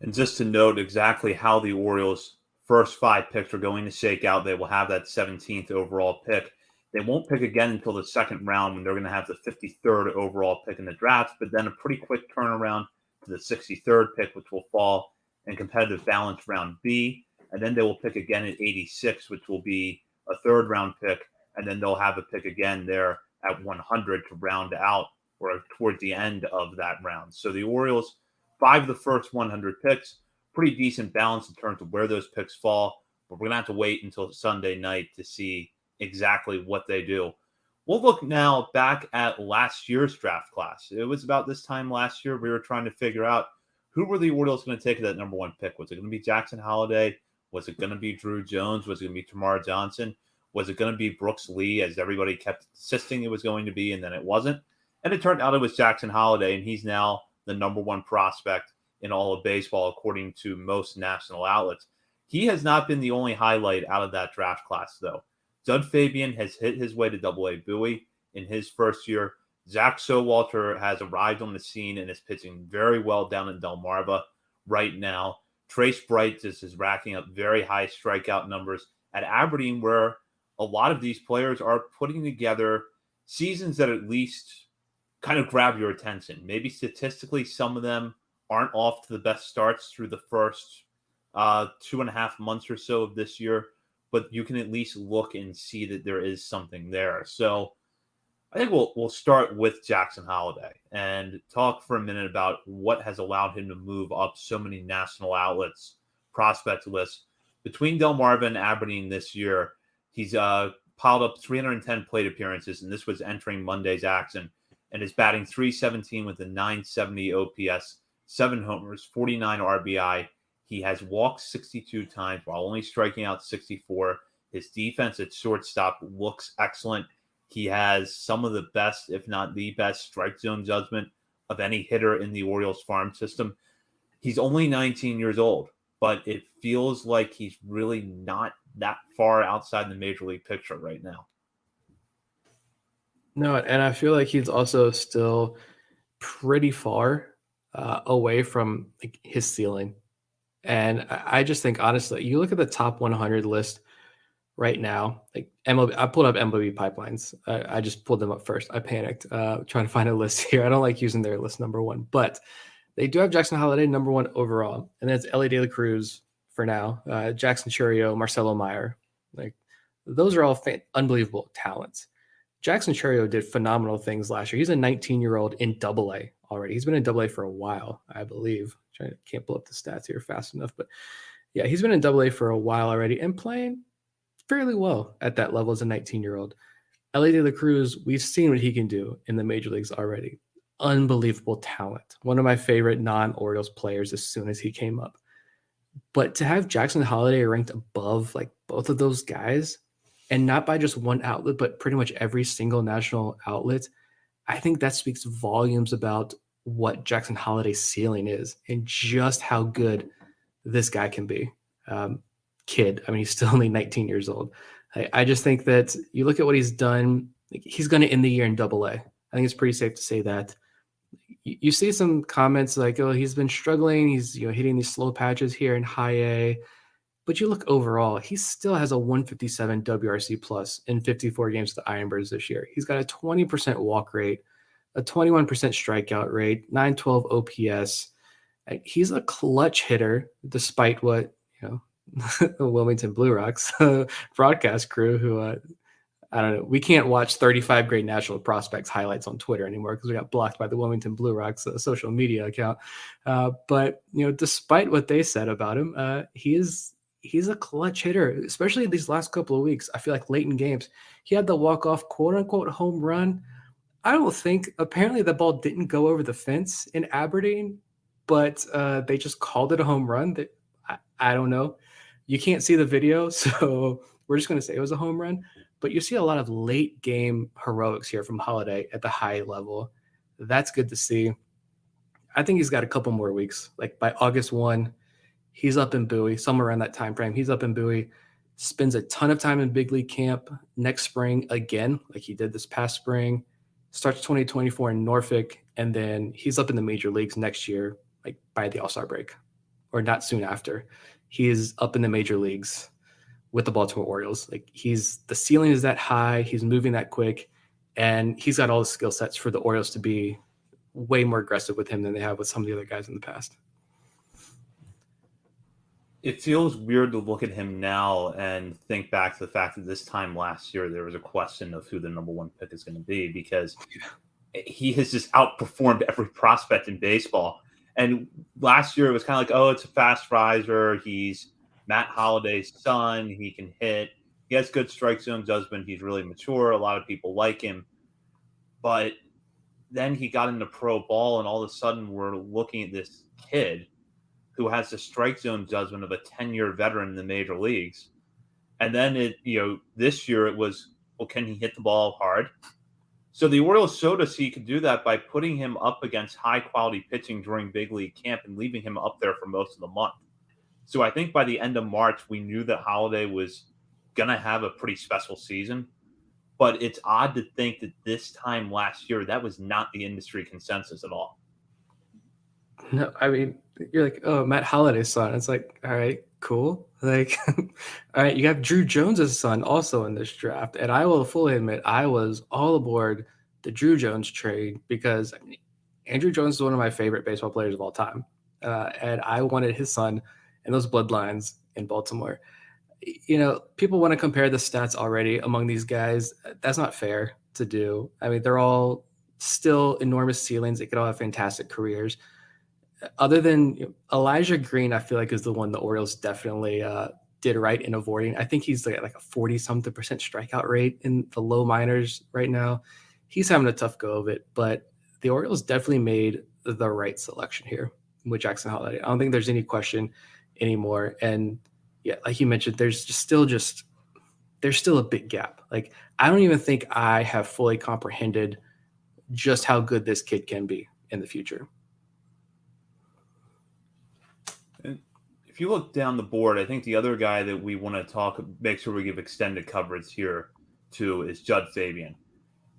And just to note exactly how the Orioles' first 5 picks are going to shake out, they will have that 17th overall pick. They won't pick again until the second round when they're going to have the 53rd overall pick in the draft, but then a pretty quick turnaround to the 63rd pick, which will fall in competitive balance round B. And then they will pick again at 86, which will be a 3rd round pick. And then they'll have a pick again there at 100 to round out or toward the end of that round. So the Orioles, 5 of the first 100 picks, pretty decent balance in terms of where those picks fall. But we're going to have to wait until Sunday night to see exactly what they do. We'll look now back at last year's draft class. It was about this time last year we were trying to figure out who were the Orioles going to take that number 1 pick. Was it going to be Jackson Holliday? Was it going to be Drew Jones? Was it going to be Tamar Johnson? Was it going to be Brooks Lee, as everybody kept insisting it was going to be, and then it wasn't? And it turned out it was Jackson Holliday, and he's now the number 1 prospect in all of baseball, according to most national outlets. He has not been the only highlight out of that draft class, though. Judd Fabian has hit his way to Double-A Bowie in his first year. Zach Showalter has arrived on the scene and is pitching very well down in Delmarva right now. Trace Bright just is racking up very high strikeout numbers at Aberdeen, where a lot of these players are putting together seasons that at least kind of grab your attention. Maybe statistically, some of them aren't off to the best starts through the first 2.5 months or so of this year, but you can at least look and see that there is something there. So I think we'll start with Jackson Holliday and talk for a minute about what has allowed him to move up so many national outlets prospect lists. Between Delmarva and Aberdeen this year, he's piled up 310 plate appearances, and this was entering Monday's action, and is batting .317 with a .970 OPS, 7 homers, 49 RBI, He has walked 62 times while only striking out 64. His defense at shortstop looks excellent. He has some of the best, if not the best, strike zone judgment of any hitter in the Orioles farm system. He's only 19 years old, but it feels like he's really not that far outside the major league picture right now. No, and I feel like he's also still pretty far away from like his ceiling. And I just think, honestly, you look at the top 100 list right now, like MLB, I pulled up MLB pipelines. I just pulled them up first. I panicked trying to find a list here. I don't like using their list number one, but they do have Jackson Holliday number one overall. And then it's Elly De La Cruz for now, Jackson Churio, Marcelo Meyer. Like those are all unbelievable talents. Jackson Churio did phenomenal things last year. He's a 19-year-old in Double-A already. He's been in Double-A for a while, I believe. Can't pull up the stats here fast enough, but yeah, he's been in Double-A for a while already and playing fairly well at that level as a 19-year-old. Elly De La Cruz, we've seen what he can do in the major leagues already. Unbelievable talent. One of my favorite non-Orioles players as soon as he came up. But to have Jackson Holliday ranked above like both of those guys, and not by just one outlet, but pretty much every single national outlet, I think that speaks volumes about what Jackson Holliday's ceiling is and just how good this guy can be. Kid, I mean, he's still only 19 years old. I just think that you look at what he's done, he's going to end the year in Double-A. I think it's pretty safe to say that. You see some comments like, oh, he's been struggling. He's hitting these slow patches here in High A. But you look overall, he still has a 157 WRC plus in 54 games with the Ironbirds this year. He's got a 20% walk rate, a 21% strikeout rate, 912 OPS. He's a clutch hitter, despite what, the Wilmington Blue Rocks broadcast crew who, I don't know, we can't watch 35 great national prospects highlights on Twitter anymore because we got blocked by the Wilmington Blue Rocks social media account. But, despite what they said about him, he's a clutch hitter, especially these last couple of weeks. I feel like late in games, he had the walk-off quote-unquote home run. I don't think, apparently the ball didn't go over the fence in Aberdeen, but they just called it a home run. I don't know. You can't see the video, so we're just going to say it was a home run. But you see a lot of late game heroics here from Holliday at the high level. That's good to see. I think he's got a couple more weeks. Like by August 1, he's up in Bowie, somewhere around that time frame. He's up in Bowie, spends a ton of time in big league camp next spring again, like he did this past spring, starts 2024 in Norfolk, and then he's up in the major leagues next year, like by the All-Star break, or not soon after. He is up in the major leagues with the Baltimore Orioles. Like the ceiling is that high, he's moving that quick, and he's got all the skill sets for the Orioles to be way more aggressive with him than they have with some of the other guys in the past. It feels weird to look at him now and think back to the fact that this time last year there was a question of who the number one pick is going to be, because he has just outperformed every prospect in baseball. And last year it was kind of like, oh, it's a fast riser. He's Matt Holliday's son. He can hit. He has good strike zone judgment. He's really mature. A lot of people like him. But then he got into pro ball, and all of a sudden we're looking at this kid who has the strike zone judgment of a 10-year veteran in the major leagues. And then this year it was, well, can he hit the ball hard? So the Orioles showed us he could do that by putting him up against high-quality pitching during big league camp and leaving him up there for most of the month. So I think by the end of March, we knew that Holliday was going to have a pretty special season. But it's odd to think that this time last year, that was not the industry consensus at all. No, I mean, you're like, oh, Matt Holliday's son. It's like, all right, cool. Like, all right, you have Drew Jones's son also in this draft. And I will fully admit, I was all aboard the Drew Jones trade because Andrew Jones is one of my favorite baseball players of all time. And I wanted his son and those bloodlines in Baltimore. People want to compare the stats already among these guys. That's not fair to do. I mean, they're all still enormous ceilings. They could all have fantastic careers. Other than Elijah Green, I feel like is the one the Orioles definitely did right in avoiding. I think he's like a 40-something% strikeout rate in the low minors right now. He's having a tough go of it, but the Orioles definitely made the right selection here with Jackson Holliday. I don't think there's any question. anymore. And yeah, like you mentioned, there's still a big gap. Like, I don't even think I have fully comprehended just how good this kid can be in the future. And if you look down the board, I think the other guy that we want to make sure we give extended coverage here to is Judd Fabian.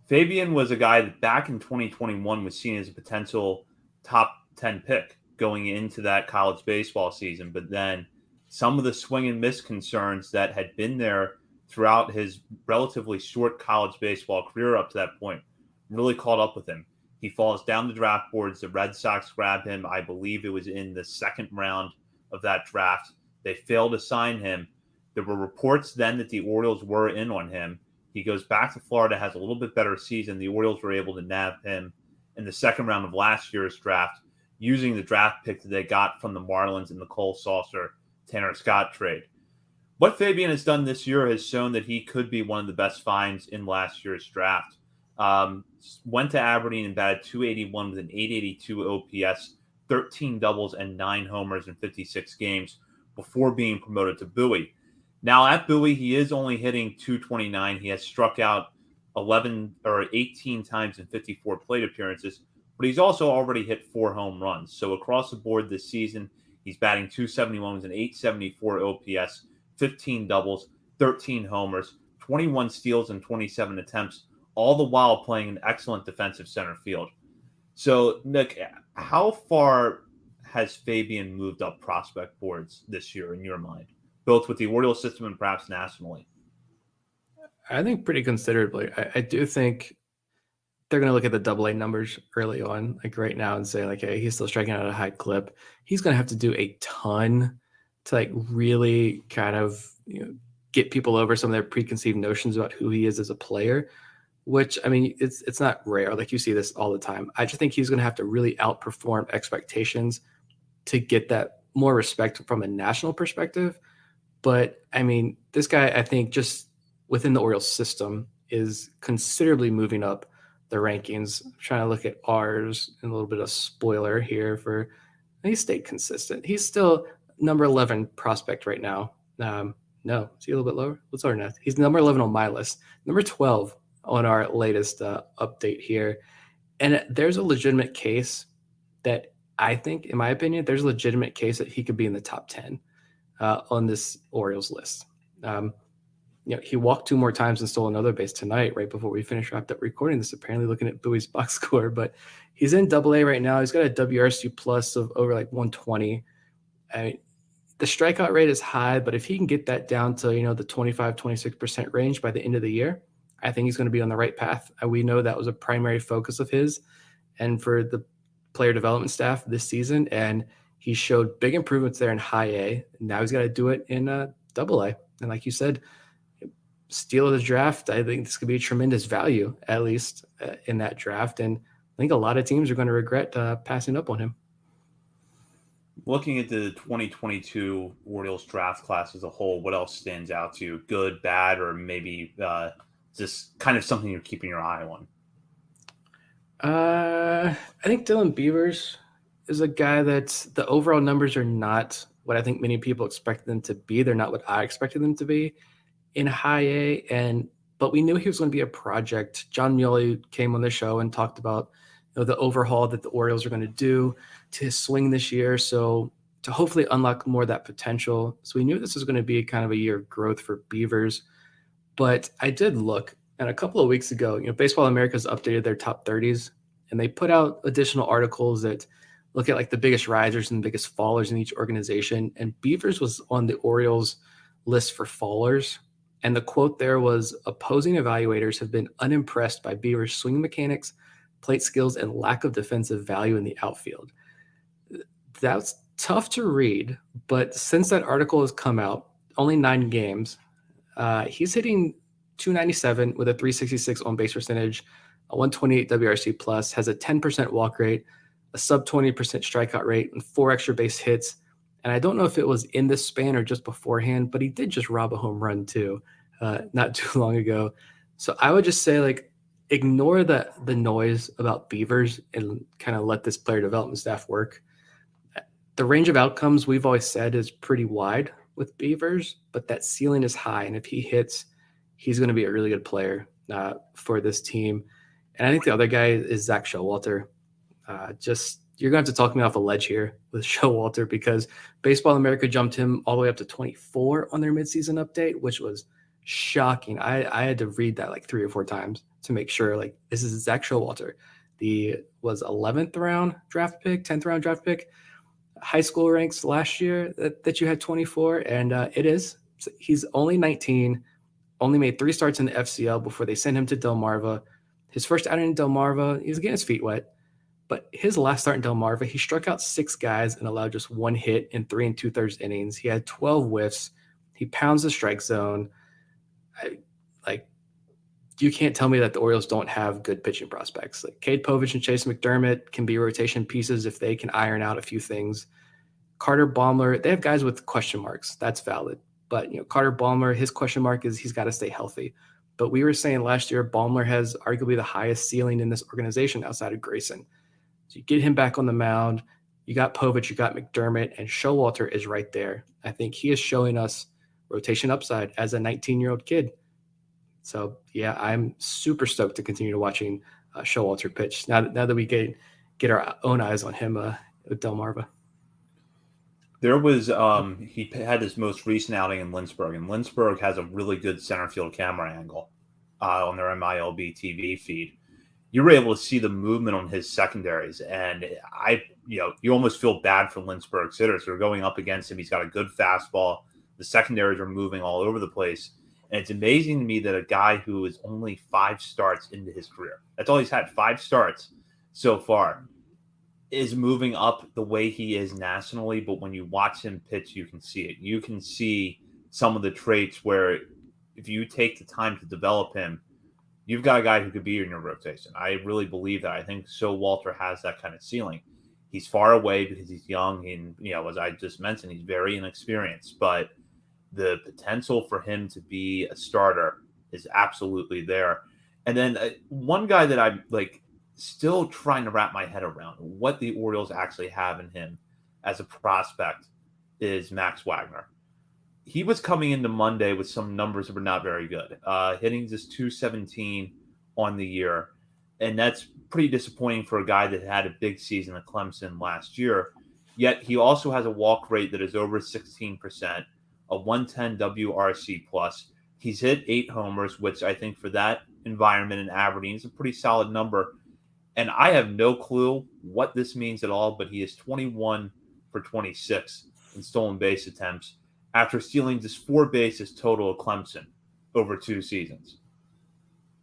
Fabian was a guy that back in 2021 was seen as a potential top 10 pick going into that college baseball season. But then some of the swing and miss concerns that had been there throughout his relatively short college baseball career up to that point really caught up with him. He falls down the draft boards. The Red Sox grab him. I believe it was in the second round of that draft. They failed to sign him. There were reports then that the Orioles were in on him. He goes back to Florida, has a little bit better season. The Orioles were able to nab him in the second round of last year's draft using the draft pick that they got from the Marlins in the Cole Saucer, Tanner Scott trade. What Fabian has done this year has shown that he could be one of the best finds in last year's draft. Went to Aberdeen and batted .281 with an .882 OPS, 13 doubles and 9 homers in 56 games before being promoted to Bowie. Now at Bowie, he is only hitting .229. He has struck out 18 times in 54 plate appearances, but he's also already hit 4 home runs. So across the board this season, he's batting .271 with an .874 OPS, 15 doubles, 13 homers, 21 steals, and 27 attempts, all the while playing an excellent defensive center field. So, Nick, how far has Fabian moved up prospect boards this year in your mind, both with the Orioles system and perhaps nationally? I think pretty considerably. I do think they're going to look at the AA numbers early on, like right now, and say, like, hey, he's still striking out at a high clip. He's going to have to do a ton to, like, really kind of, get people over some of their preconceived notions about who he is as a player, which, I mean, it's not rare. Like, you see this all the time. I just think he's going to have to really outperform expectations to get that more respect from a national perspective. But, I mean, this guy, I think, just within the Orioles system is considerably moving up the rankings. I'm trying to look at ours and a little bit of spoiler here for he stayed consistent. He's still number 11 prospect right now. No, is he a little bit lower? What's our next? He's number 11 on my list. Number 12 on our latest update here. And there's a legitimate case that I think, in my opinion, there's a legitimate case that he could be in the top 10 on this Orioles list. He walked 2 more times and stole another base tonight, right before we wrapped up recording this, apparently looking at Bowie's box score. But he's in AA right now. He's got a WRC plus of over like 120. I mean, the strikeout rate is high, but if he can get that down to, the 25-26% range by the end of the year, I think he's going to be on the right path. We know that was a primary focus of his and for the player development staff this season. And he showed big improvements there in high A. Now he's got to do it in AA. And like you said, steal of the draft, I think this could be a tremendous value, at least in that draft. And I think a lot of teams are going to regret passing up on him. Looking at the 2022 Orioles draft class as a whole, what else stands out to you? Good, bad, or maybe just kind of something you're keeping your eye on? I think Dylan Beavers is a guy that the overall numbers are not what I think many people expected them to be. They're not what I expected them to be in high A, but we knew he was going to be a project. John Muley came on the show and talked about the overhaul that the Orioles are going to do to his swing this year. So to hopefully unlock more of that potential. So we knew this was going to be kind of a year of growth for Beavers. But I did look, and a couple of weeks ago, Baseball America's updated their top 30s, and they put out additional articles that look at like the biggest risers and the biggest fallers in each organization. And Beavers was on the Orioles list for fallers. And the quote there was, opposing evaluators have been unimpressed by Beavers' swing mechanics, plate skills, and lack of defensive value in the outfield. That's tough to read, but since that article has come out, only 9 games, he's hitting .297 with a .366 on-base percentage, a 128 WRC plus, has a 10% walk rate, a sub-20% strikeout rate, and 4 extra base hits. And I don't know if it was in this span or just beforehand, but he did just rob a home run too, not too long ago. So I would just say, like, ignore the noise about Beavers and kind of let this player development staff work. the range of outcomes we've always said is pretty wide with Beavers, but that ceiling is high. And if he hits, he's going to be a really good player for this team. And I think the other guy is Zach Showalter. You're going to have to talk me off a ledge here with Showalter, because Baseball America jumped him all the way up to 24 on their midseason update, which was shocking. I had to read that like 3 or 4 times to make sure, like, this is Zach Showalter. Was 11th round draft pick, 10th round draft pick, high school ranks last year that you had 24. And it is. So he's only 19, only made 3 starts in the FCL before they sent him to Delmarva. His first outing in Delmarva, he was getting his feet wet. But his last start in Delmarva, he struck out 6 guys and allowed just 1 hit in 3 2/3 innings. He had 12 whiffs. He pounds the strike zone. You can't tell me that the Orioles don't have good pitching prospects. Like Cade Povich and Chase McDermott can be rotation pieces if they can iron out a few things. Carter Baumler, they have guys with question marks. That's valid. But Carter Baumler, his question mark is he's got to stay healthy. But we were saying last year, Baumler has arguably the highest ceiling in this organization outside of Grayson. So you get him back on the mound. You got Povich, you got McDermott, and Showalter is right there. I think he is showing us rotation upside as a 19-year-old kid. So, yeah, I'm super stoked to continue watching Showalter pitch now that we get our own eyes on him with Delmarva. There was he had his most recent outing in Lynchburg, and Lynchburg has a really good center field camera angle on their MILB TV feed. You were able to see the movement on his secondaries, and you almost feel bad for Lynchburg hitters who are going up against him. He's got a good fastball. The secondaries are moving all over the place. And it's amazing to me that a guy who is only 5 starts into his career, that's all he's had, 5 starts so far, is moving up the way he is nationally. But when you watch him pitch, you can see it. You can see some of the traits where if you take the time to develop him, you've got a guy who could be in your rotation. I really believe that. I think Showalter has that kind of ceiling. He's far away because he's young and, as I just mentioned, he's very inexperienced. But the potential for him to be a starter is absolutely there. And then one guy that I'm still trying to wrap my head around what the Orioles actually have in him as a prospect is Max Wagner. He was coming into Monday with some numbers that were not very good, hitting just .217 on the year. And that's pretty disappointing for a guy that had a big season at Clemson last year. Yet he also has a walk rate that is over 16%. A 110 WRC plus. He's hit 8 homers, which I think for that environment in Aberdeen is a pretty solid number. And I have no clue what this means at all, but he is 21 for 26 in stolen base attempts after stealing just 4 bases total at Clemson over 2 seasons.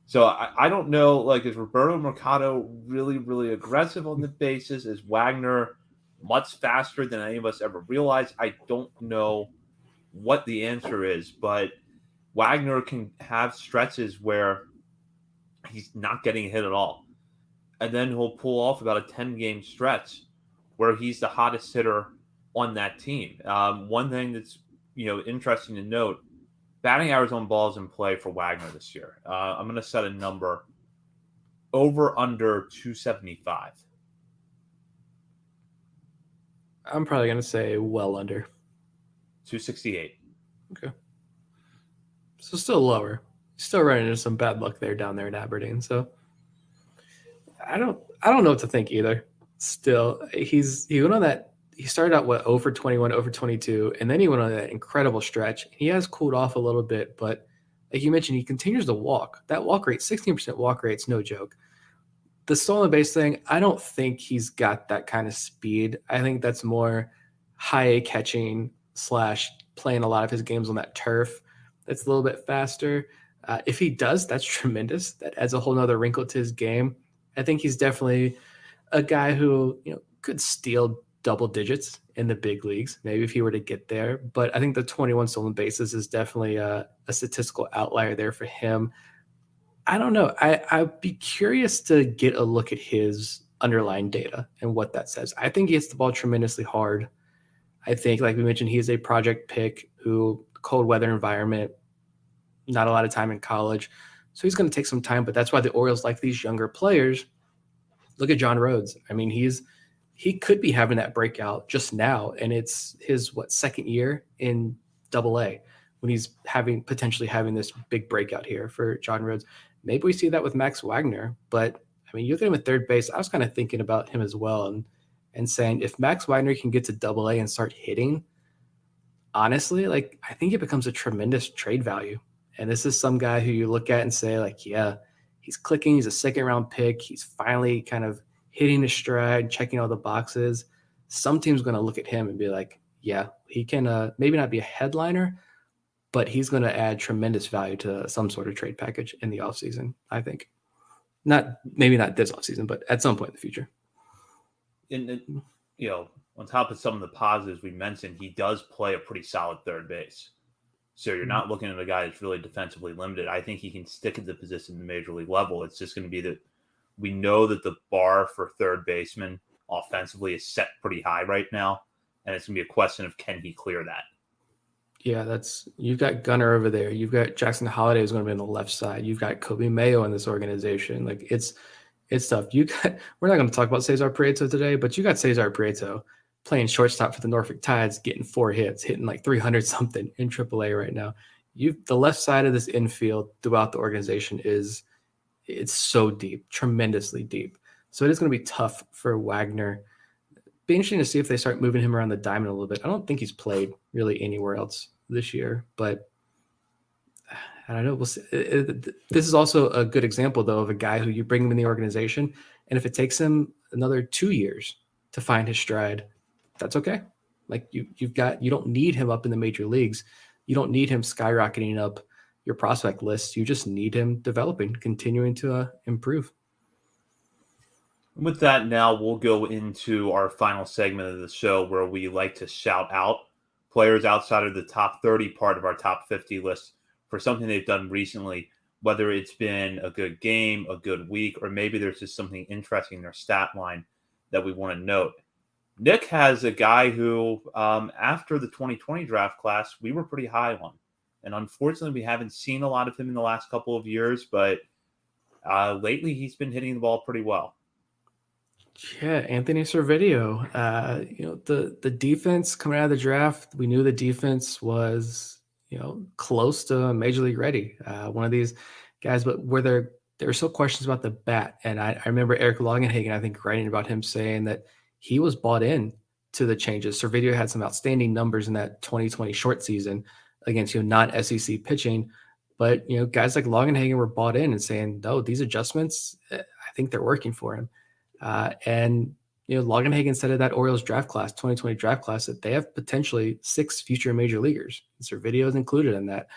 So I don't know, is Roberto Mercado really, really aggressive on the bases? Is Wagner much faster than any of us ever realized? I don't know what the answer is, but Wagner can have stretches where he's not getting hit at all. And then he'll pull off about a 10-game stretch where he's the hottest hitter on that team. One thing that's interesting to note, batting average on balls in play for Wagner this year. I'm going to set a number over under 275. I'm probably going to say well under. 268. Okay. So still lower. Still running into some bad luck down there in Aberdeen. So I don't know what to think either. Still, he went on that. He started out 0 for 21, 0 for 22, and then he went on that incredible stretch. He has cooled off a little bit, but like you mentioned, he continues to walk. That walk rate, 16% walk rate's no joke. The stolen base thing, I don't think he's got that kind of speed. I think that's more high A catching / playing a lot of his games on that turf. That's a little bit faster. If he does, that's tremendous. That adds a whole nother wrinkle to his game. I think he's definitely a guy who could steal double digits in the big leagues, maybe if he were to get there. But I think the 21 stolen bases is definitely a statistical outlier there for him. I don't know. I'd be curious to get a look at his underlying data and what that says. I think he hits the ball tremendously hard. I think, like we mentioned, he is a project pick who cold weather environment, not a lot of time in college. So he's going to take some time, but that's why the Orioles like these younger players. Look at John Rhodes. I mean, he's he could be having that breakout just now, and it's his second year in Double-A when he's potentially having this big breakout here for John Rhodes. Maybe we see that with Max Wagner, but I mean, you look at him at third base. I was kind of thinking about him as well, and saying if Max Wagner can get to Double-A and start hitting, honestly, like I think it becomes a tremendous trade value. And this is some guy who you look at and say, like, yeah, he's clicking. He's a second-round pick. He's finally kind of hitting his stride, checking all the boxes. Some team's going to look at him and be like, yeah, he can maybe not be a headliner, but he's going to add tremendous value to some sort of trade package in the offseason, I think. Maybe not this offseason, but at some point in the future. And, on top of some of the positives we mentioned, he does play a pretty solid third base. So you're not looking at a guy that's really defensively limited. I think he can stick at the position at the major league level. It's just going to be that we know that the bar for third baseman offensively is set pretty high right now. And it's going to be a question of can he clear that? Yeah, you've got Gunnar over there. You've got Jackson Holliday who's going to be on the left side. You've got Kobe Mayo in this organization. Like it's tough. We're not going to talk about Cesar Prieto today, but you got Cesar Prieto playing shortstop for the Norfolk Tides, getting 4 hits, hitting like 300 something in AAA right now. The left side of this infield throughout the organization it's so deep, tremendously deep. So it is going to be tough for Wagner. Be interesting to see if they start moving him around the diamond a little bit. I don't think he's played really anywhere else this year, but I don't know. We'll see. This is also a good example, though, of a guy who you bring him in the organization, and if it takes him another 2 years to find his stride, that's okay. Like you don't need him up in the major leagues. You don't need him skyrocketing up your prospect list. You just need him developing, continuing to improve. With that, now we'll go into our final segment of the show where we like to shout out players outside of the top 30 part of our top 50 list for something they've done recently, whether it's been a good game, a good week, or maybe there's just something interesting in their stat line that we want to note. Nick has a guy who, after the 2020 draft class, we were pretty high on. And unfortunately, we haven't seen a lot of him in the last couple of years, but lately he's been hitting the ball pretty well. Yeah, Anthony Servideo. The defense coming out of the draft, we knew the defense was, close to major league ready. One of these guys, but there were still questions about the bat. And I remember Eric Longenhagen, I think, writing about him saying that he was bought in to the changes. Servideo had some outstanding numbers in that 2020 short season against non-SEC pitching, but guys like Longenhagen were bought in and saying, no, these adjustments, I think they're working for him. And Longenhagen said at that Orioles draft class, 2020 draft class, that they have potentially 6 future major leaguers. Servideo is included in that,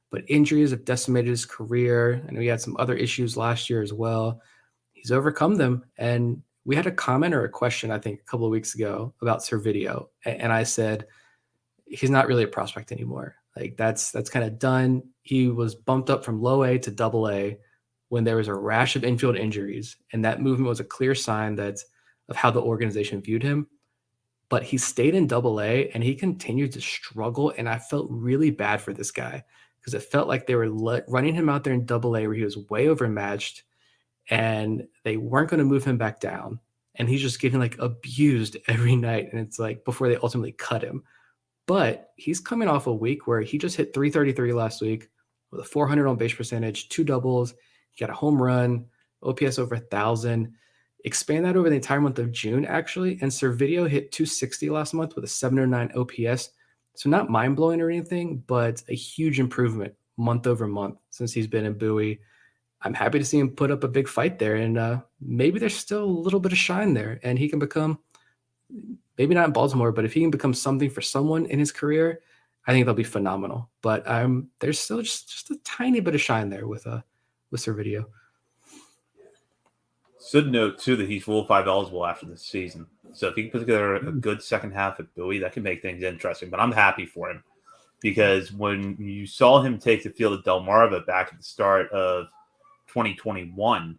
but injuries have decimated his career. I know he had some other issues last year as well. He's overcome them, and we had a comment or a question, I think, a couple of weeks ago about Servideo, and I said he's not really a prospect anymore. Like that's kind of done. He was bumped up from low A to Double-A when there was a rash of infield injuries, and that movement was a clear sign of how the organization viewed him. But he stayed in Double-A, and he continued to struggle, and I felt really bad for this guy because it felt like they were running him out there in Double-A where he was way overmatched, and they weren't going to move him back down. And he's just getting like abused every night. And it's like before they ultimately cut him. But he's coming off a week where he just hit 333 last week with a 400 on base percentage, 2 doubles. He got a home run, OPS over 1,000. Expand that over the entire month of June, actually. And Servideo hit 260 last month with a 709 OPS. So not mind-blowing or anything, but a huge improvement month over month since he's been in Bowie. I'm happy to see him put up a big fight there, and maybe there's still a little bit of shine there, and he can become, maybe not in Baltimore, but if he can become something for someone in his career, I think they'll be phenomenal. But there's still just a tiny bit of shine there with Servideo. Should note too that he's Rule 5 eligible after this season, so if he can put together a good second half at Bowie, that can make things interesting. But I'm happy for him because when you saw him take the field at Delmarva back at the start of 2021,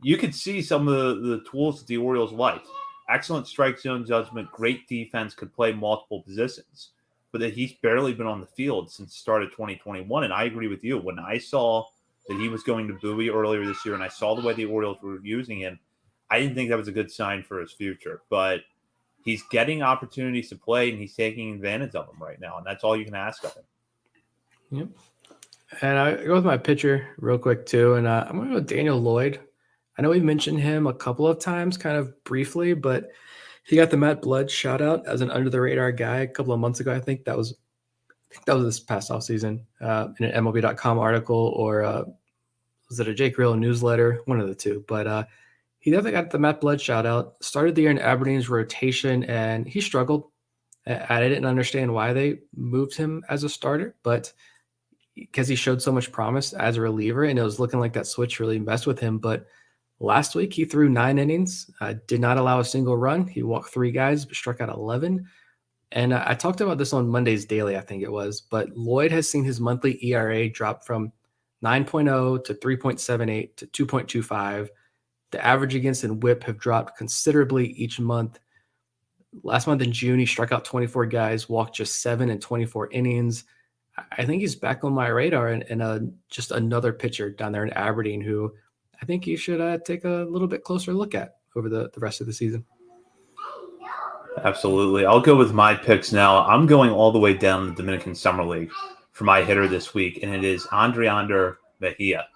you could see some of the tools that the Orioles liked. Excellent strike zone judgment, great defense, could play multiple positions, but that he's barely been on the field since the start of 2021. And I agree with you. When I saw that he was going to Bowie earlier this year and I saw the way the Orioles were using him, I didn't think that was a good sign for his future, but he's getting opportunities to play and he's taking advantage of them right now. And that's all you can ask of him. Yep. And I go with my pitcher real quick too. And I'm going to go with Daniel Lloyd. I know we mentioned him a couple of times kind of briefly, but he got the Matt Blood shout out as an under the radar guy a couple of months ago. I think that was this past offseason in an MLB.com article, or was it a Jake Real newsletter? One of the two. But he definitely got the Matt Blood shout out. Started the year in Aberdeen's rotation, and he struggled. I didn't understand why they moved him as a starter, but because he showed so much promise as a reliever, and it was looking like that switch really messed with him. But last week, he threw 9 innings, did not allow a single run. He walked 3 guys, but struck out 11. And I talked about this on Monday's Daily, I think it was, but Lloyd has seen his monthly ERA drop from 9.0 to 3.78 to 2.25. The average against and whip have dropped considerably each month. Last month in June, he struck out 24 guys, walked just 7 in 24 innings. I think he's back on my radar, and just another pitcher down there in Aberdeen who I think you should take a little bit closer look at over the rest of the season. Absolutely. I'll go with my picks now. I'm going all the way down the Dominican Summer League for my hitter this week, and it is Andriander Mejia.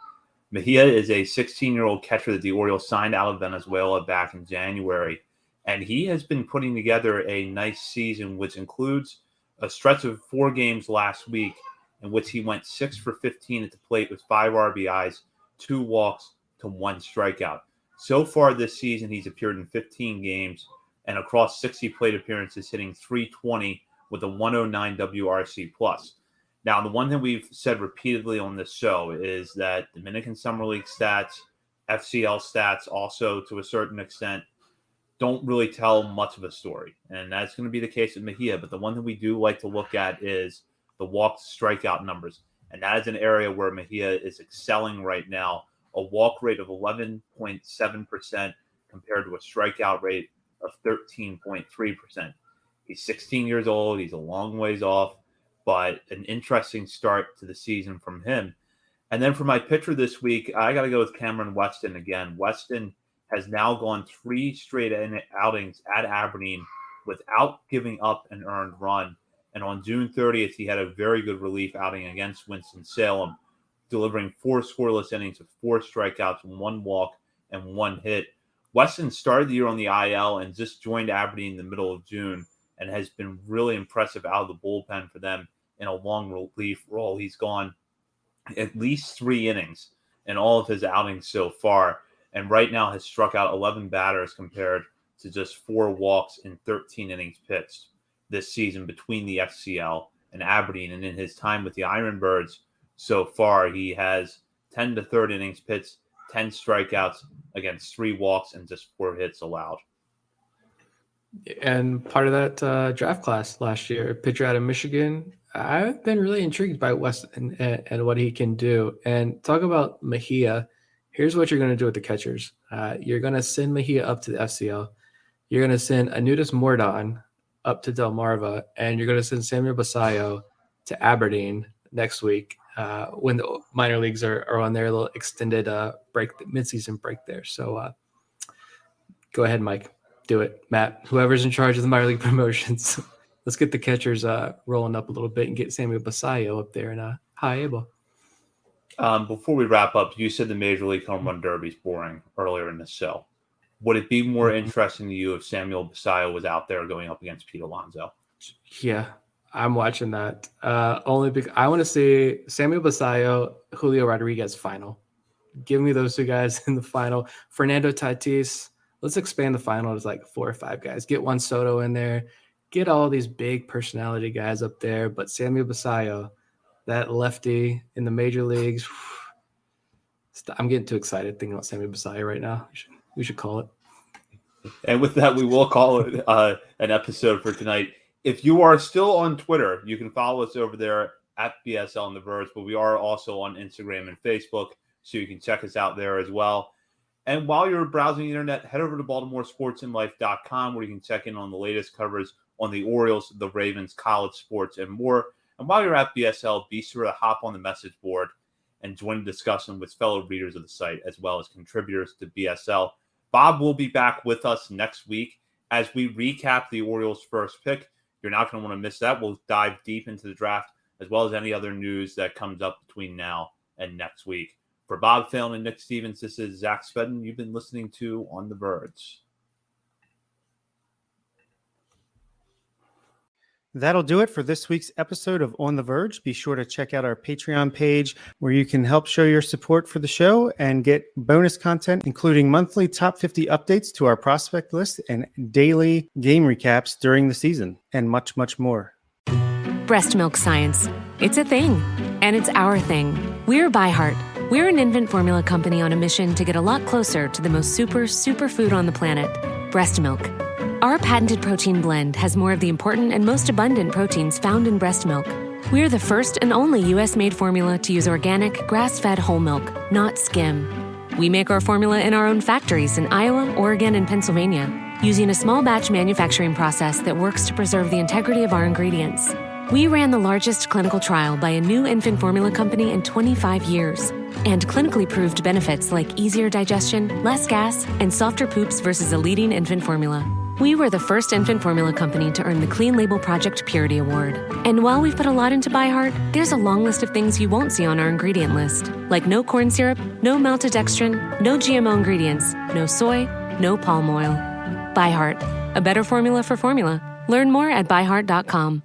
Mejia is a 16-year-old catcher that the Orioles signed out of Venezuela back in January, and he has been putting together a nice season, which includes a stretch of 4 games last week in which he went 6 for 15 at the plate with 5 RBIs, 2 walks to 1 strikeout. So far this season, he's appeared in 15 games and across 60 plate appearances, hitting .320 with a 109 WRC+. Now, the one thing we've said repeatedly on this show is that Dominican Summer League stats, FCL stats also to a certain extent, don't really tell much of a story. And that's going to be the case with Mejia. But the one thing we do like to look at is the walk-to-strikeout numbers. And that is an area where Mejia is excelling right now. A walk rate of 11.7% compared to a strikeout rate of 13.3%. He's 16 years old. He's a long ways off, but an interesting start to the season from him. And then for my pitcher this week, I got to go with Cameron Weston again. Weston has now gone 3 straight outings at Aberdeen without giving up an earned run. And on June 30th, he had a very good relief outing against Winston-Salem, delivering 4 scoreless innings with 4 strikeouts, 1 walk, and 1 hit. Weston started the year on the IL and just joined Aberdeen in the middle of June and has been really impressive out of the bullpen for them in a long relief role. He's gone at least 3 innings in all of his outings so far, and right now has struck out 11 batters compared to just 4 walks in 13 innings pitched this season between the FCL and Aberdeen. And in his time with the Ironbirds so far, he has 10 to 3rd innings pitched, 10 strikeouts against 3 walks and just 4 hits allowed. And part of that draft class last year, pitcher out of Michigan, I've been really intrigued by Weston and what he can do. And talk about Mejia. Here's what you're going to do with the catchers. You're going to send Mejia up to the FCL. You're going to send Anutis Mordon up to Delmarva, and you're going to send Samuel Basayo to Aberdeen next week when the minor leagues are on their little extended break, midseason break there. So go ahead, Mike. Do it. Matt, whoever's in charge of the minor league promotions, let's get the catchers rolling up a little bit and get Samuel Basayo up there in high able. Before we wrap up, you said the Major League Home Run Derby is boring earlier in the show. Would it be more interesting to you if Samuel Basayo was out there going up against Pete Alonso? Yeah, I'm watching that. Only because I want to see Samuel Basayo, Julio Rodriguez final. Give me those 2 guys in the final. Fernando Tatis. Let's expand the final to like 4 or 5 guys. Get Juan Soto in there. Get all these big personality guys up there. But Samuel Basayo, that lefty in the major leagues, I'm getting too excited thinking about Samuel Basayo right now. We should call it. And with that, we will call it an episode for tonight. If you are still on Twitter, you can follow us over there at BSL and the Verge, but we are also on Instagram and Facebook, so you can check us out there as well. And while you're browsing the internet, head over to BaltimoreSportsAndLife.com, where you can check in on the latest coverage on the Orioles, the Ravens, college sports, and more. And while you're at BSL, be sure to hop on the message board and join the discussion with fellow readers of the site, as well as contributors to BSL. Bob will be back with us next week as we recap the Orioles' first pick. You're not going to want to miss that. We'll dive deep into the draft as well as any other news that comes up between now and next week. For Bob Phelan and Nick Stevens, this is Zach Spedden. You've been listening to On the Verge. That'll do it for this week's episode of On the Verge. Be sure to check out our Patreon page where you can help show your support for the show and get bonus content, including monthly top 50 updates to our prospect list and daily game recaps during the season, and much, much more. Breast milk science. It's a thing, and it's our thing. We're ByHeart. We're an infant formula company on a mission to get a lot closer to the most superfood on the planet, breast milk. Our patented protein blend has more of the important and most abundant proteins found in breast milk. We're the first and only U.S.-made formula to use organic, grass-fed whole milk, not skim. We make our formula in our own factories in Iowa, Oregon, and Pennsylvania, using a small batch manufacturing process that works to preserve the integrity of our ingredients. We ran the largest clinical trial by a new infant formula company in 25 years and clinically proved benefits like easier digestion, less gas, and softer poops versus a leading infant formula. We were the first infant formula company to earn the Clean Label Project Purity Award. And while we've put a lot into ByHeart, there's a long list of things you won't see on our ingredient list, like no corn syrup, no maltodextrin, no GMO ingredients, no soy, no palm oil. ByHeart, a better formula for formula. Learn more at byheart.com.